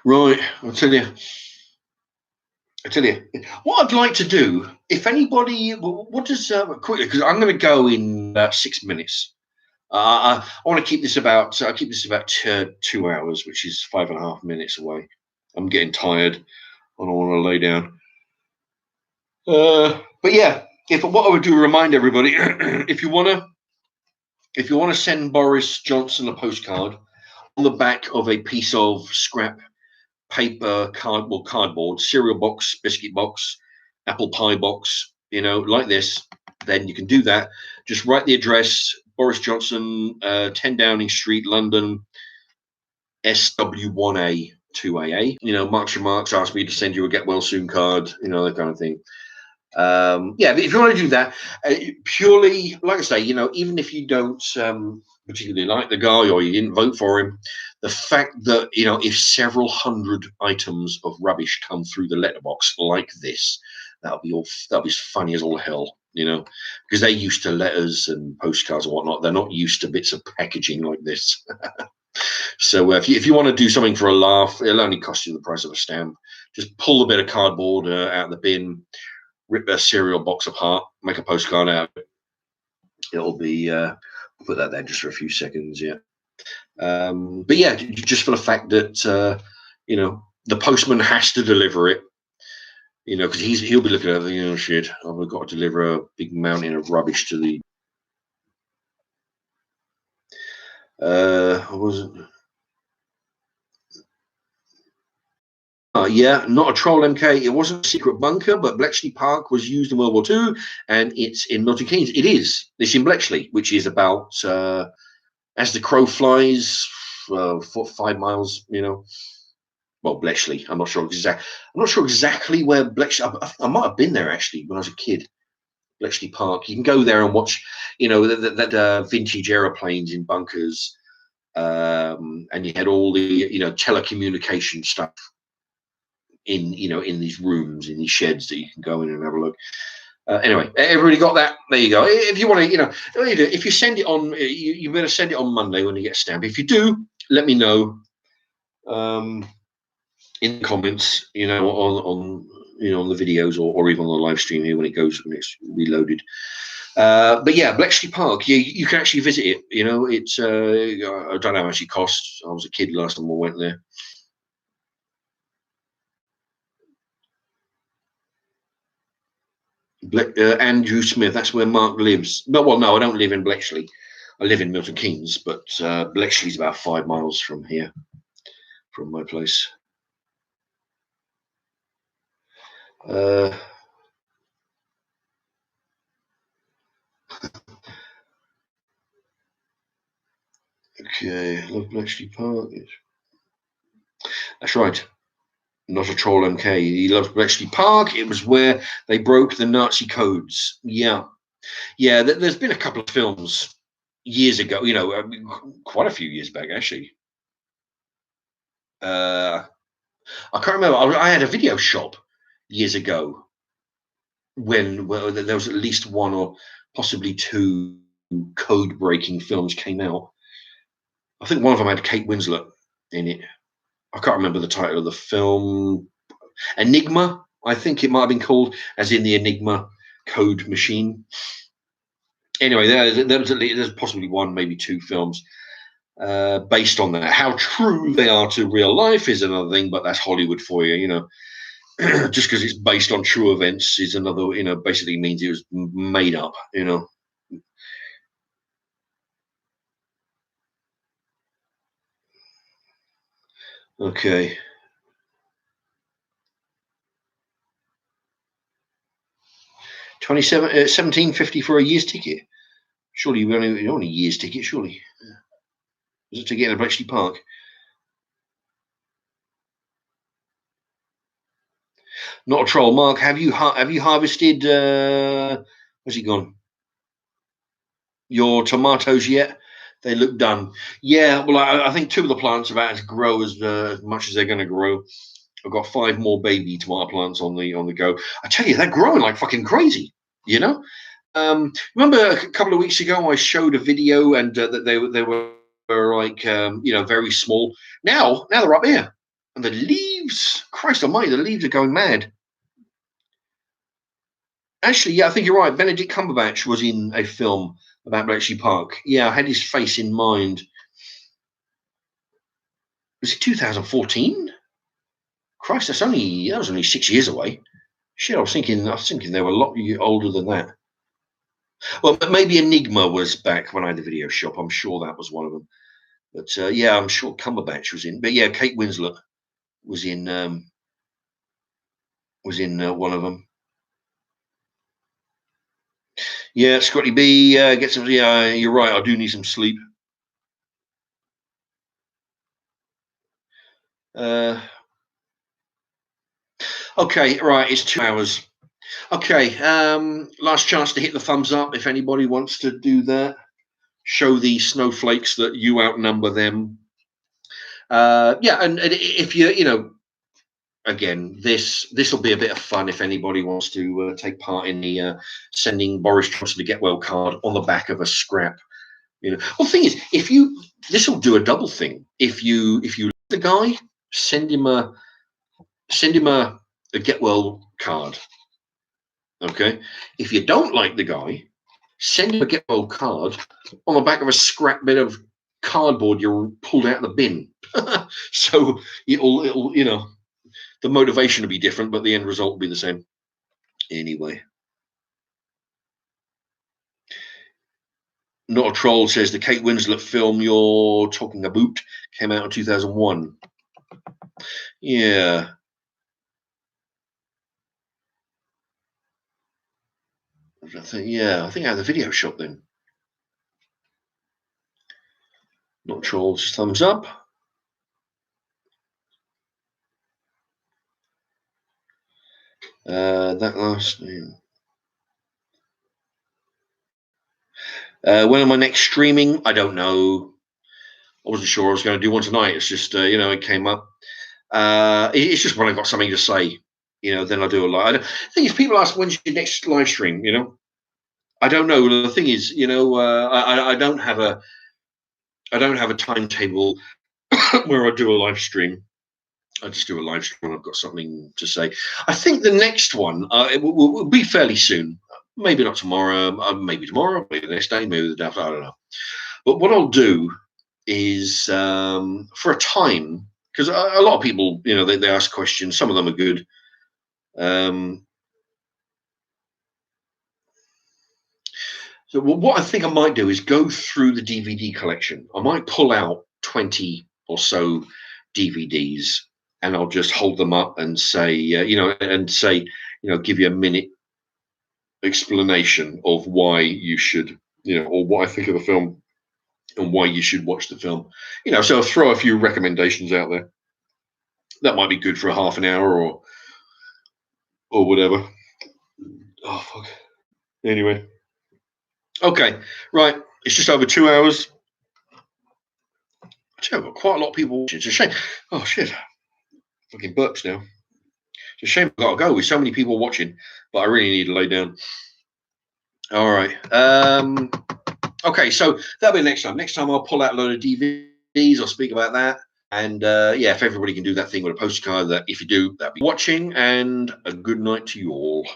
Speaker 1: Right, I'll tell you. What I'd like to do, if anybody, what does quickly, because I'm going to go in 6 minutes. I want to keep this about. I keep this about 2 hours, which is 5.5 minutes away. I'm getting tired. I don't want to lay down. But yeah, if what I would do, remind everybody, if you want to send Boris Johnson a postcard on the back of a piece of scrap paper, cardboard, cereal box, biscuit box, apple pie box, you know, like this, then you can do that. Just write the address, Boris Johnson, 10 Downing Street, London, SW1A 2AA. You know, Mark's Remarks asked me to send you a get well soon card, you know, that kind of thing. Yeah, but if you want to do that, purely, like I say, you know, even if you don't particularly like the guy or you didn't vote for him, the fact that, you know, if several hundred items of rubbish come through the letterbox like this, that'll be as funny as all hell, you know, because they're used to letters and postcards and whatnot. They're not used to bits of packaging like this. So if you want to do something for a laugh, it'll only cost you the price of a stamp. Just pull a bit of cardboard out of the bin, rip a cereal box apart, make a postcard out of it. It'll be put that there just for a few seconds, yeah. But yeah, just for the fact that you know, the postman has to deliver it, you know, because he'll be looking at it, you know, shit, I've got to deliver a big mountain of rubbish to the what was it? Yeah, not a troll MK. It wasn't a secret bunker, but Bletchley Park was used in World War II, and it's in Milton Keynes. It is. It's in Bletchley, which is about, as the crow flies, 5 miles. You know, well, Bletchley. I'm not sure exactly where Bletchley. I might have been there actually when I was a kid. Bletchley Park. You can go there and watch, you know, that vintage aeroplanes in bunkers, and you had all the, you know, telecommunication stuff in, you know, in these rooms, in these sheds that you can go in and have a look. Anyway, everybody got that? There you go. If you want to, you know, if you send it on, you better send it on Monday when you get a stamp. If you do, let me know in the comments, you know, on you know, on the videos or even on the live stream here when it's reloaded. But yeah, Bletchley Park, you can actually visit it. You know, it's I don't know how much it costs. I was a kid last time I went there. Andrew Smith, that's where Mark lives. No, well, no, I don't live in Bletchley. I live in Milton Keynes, but Bletchley's about 5 miles from here, from my place. Okay, love Bletchley Park. That's right. Not a troll MK. He loves Bletchley Park. It was where they broke the Nazi codes. Yeah. Yeah, there's been a couple of films years ago, you know, quite a few years back, actually. I can't remember. I had a video shop years ago when there was at least one or possibly two code breaking films came out. I think one of them had Kate Winslet in it. I can't remember the title of the film. Enigma, I think it might have been called, as in the Enigma code machine. Anyway, there's possibly one, maybe two films based on that. How true they are to real life is another thing, but that's Hollywood for you, you know. just because it's based on true events is another, basically means it was made up, Okay. 17.50 for a year's ticket. Surely you only a year's ticket, surely. Is it to get in Bletchley Park? Not a troll, Mark. Have you harvested? Where's he gone? Your tomatoes yet? They look done. Yeah, well, I think 2 of the plants are about to grow as much as they're going to grow. I've got 5 more baby tomato plants on the go. I tell you, they're growing like fucking crazy. Remember a couple of weeks ago I showed a video and that they were like very small. Now they're up here, and the leaves, Christ Almighty, the leaves are going mad. Actually, yeah, I think you're right. Benedict Cumberbatch was in a film about Bletchley Park. Yeah, I had his face in mind. Was it 2014? Christ, that was only 6 years away. Shit, I was thinking they were a lot older than that. Well, maybe Enigma was back when I had the video shop. I'm sure that was one of them. But yeah, I'm sure Cumberbatch was in. But yeah, Kate Winslet was in one of them. Yeah, Scotty B, get some. Yeah, you're right. I do need some sleep. Okay, right. It's 2 hours. Okay, last chance to hit the thumbs up if anybody wants to do that. Show the snowflakes that you outnumber them. Yeah, and if again, this will be a bit of fun if anybody wants to take part in the sending Boris Johnson to get well card on the back of a scrap. Well, the thing is, this will do a double thing. If you like the guy, send him a get well card. Okay. If you don't like the guy, send him a get well card on the back of a scrap bit of cardboard you pulled out of the bin. So it'll the motivation will be different, but the end result will be the same. Anyway. Not a Troll says the Kate Winslet film you're talking about came out in 2001. Yeah. I think I had the video shop then. Not Troll, just thumbs up. That last name. When am I next streaming? I don't know. I wasn't sure I was going to do one tonight. It's just it came up. It's just when I got something to say, then I'll do a live. The thing is, people ask when's your next live stream. I don't know. The thing is, I don't have a timetable where I do a live stream. I just do a live stream when I've got something to say. I think the next one it will be fairly soon. Maybe not tomorrow. Maybe tomorrow. Maybe the next day. Maybe the day after. I don't know. But what I'll do is for a time, because a lot of people, they ask questions. Some of them are good. So what I think I might do is go through the DVD collection. I might pull out 20 or so DVDs, and I'll just hold them up and say, give you a minute explanation of why you should, or what I think of the film and why you should watch the film. So I'll throw a few recommendations out there. That might be good for a half an hour or whatever. Oh, fuck. Anyway. Okay, right. It's just over 2 hours. I've got quite a lot of people watching. It's a shame. Oh, shit. Fucking burps now. It's a shame I've got to go with so many people watching, but I really need to lay down. All right. Okay, so that'll be next time. Next time I'll pull out a load of DVDs. I'll speak about that. And if everybody can do that thing with a postcard, that if you do, that'd be watching. And a good night to you all.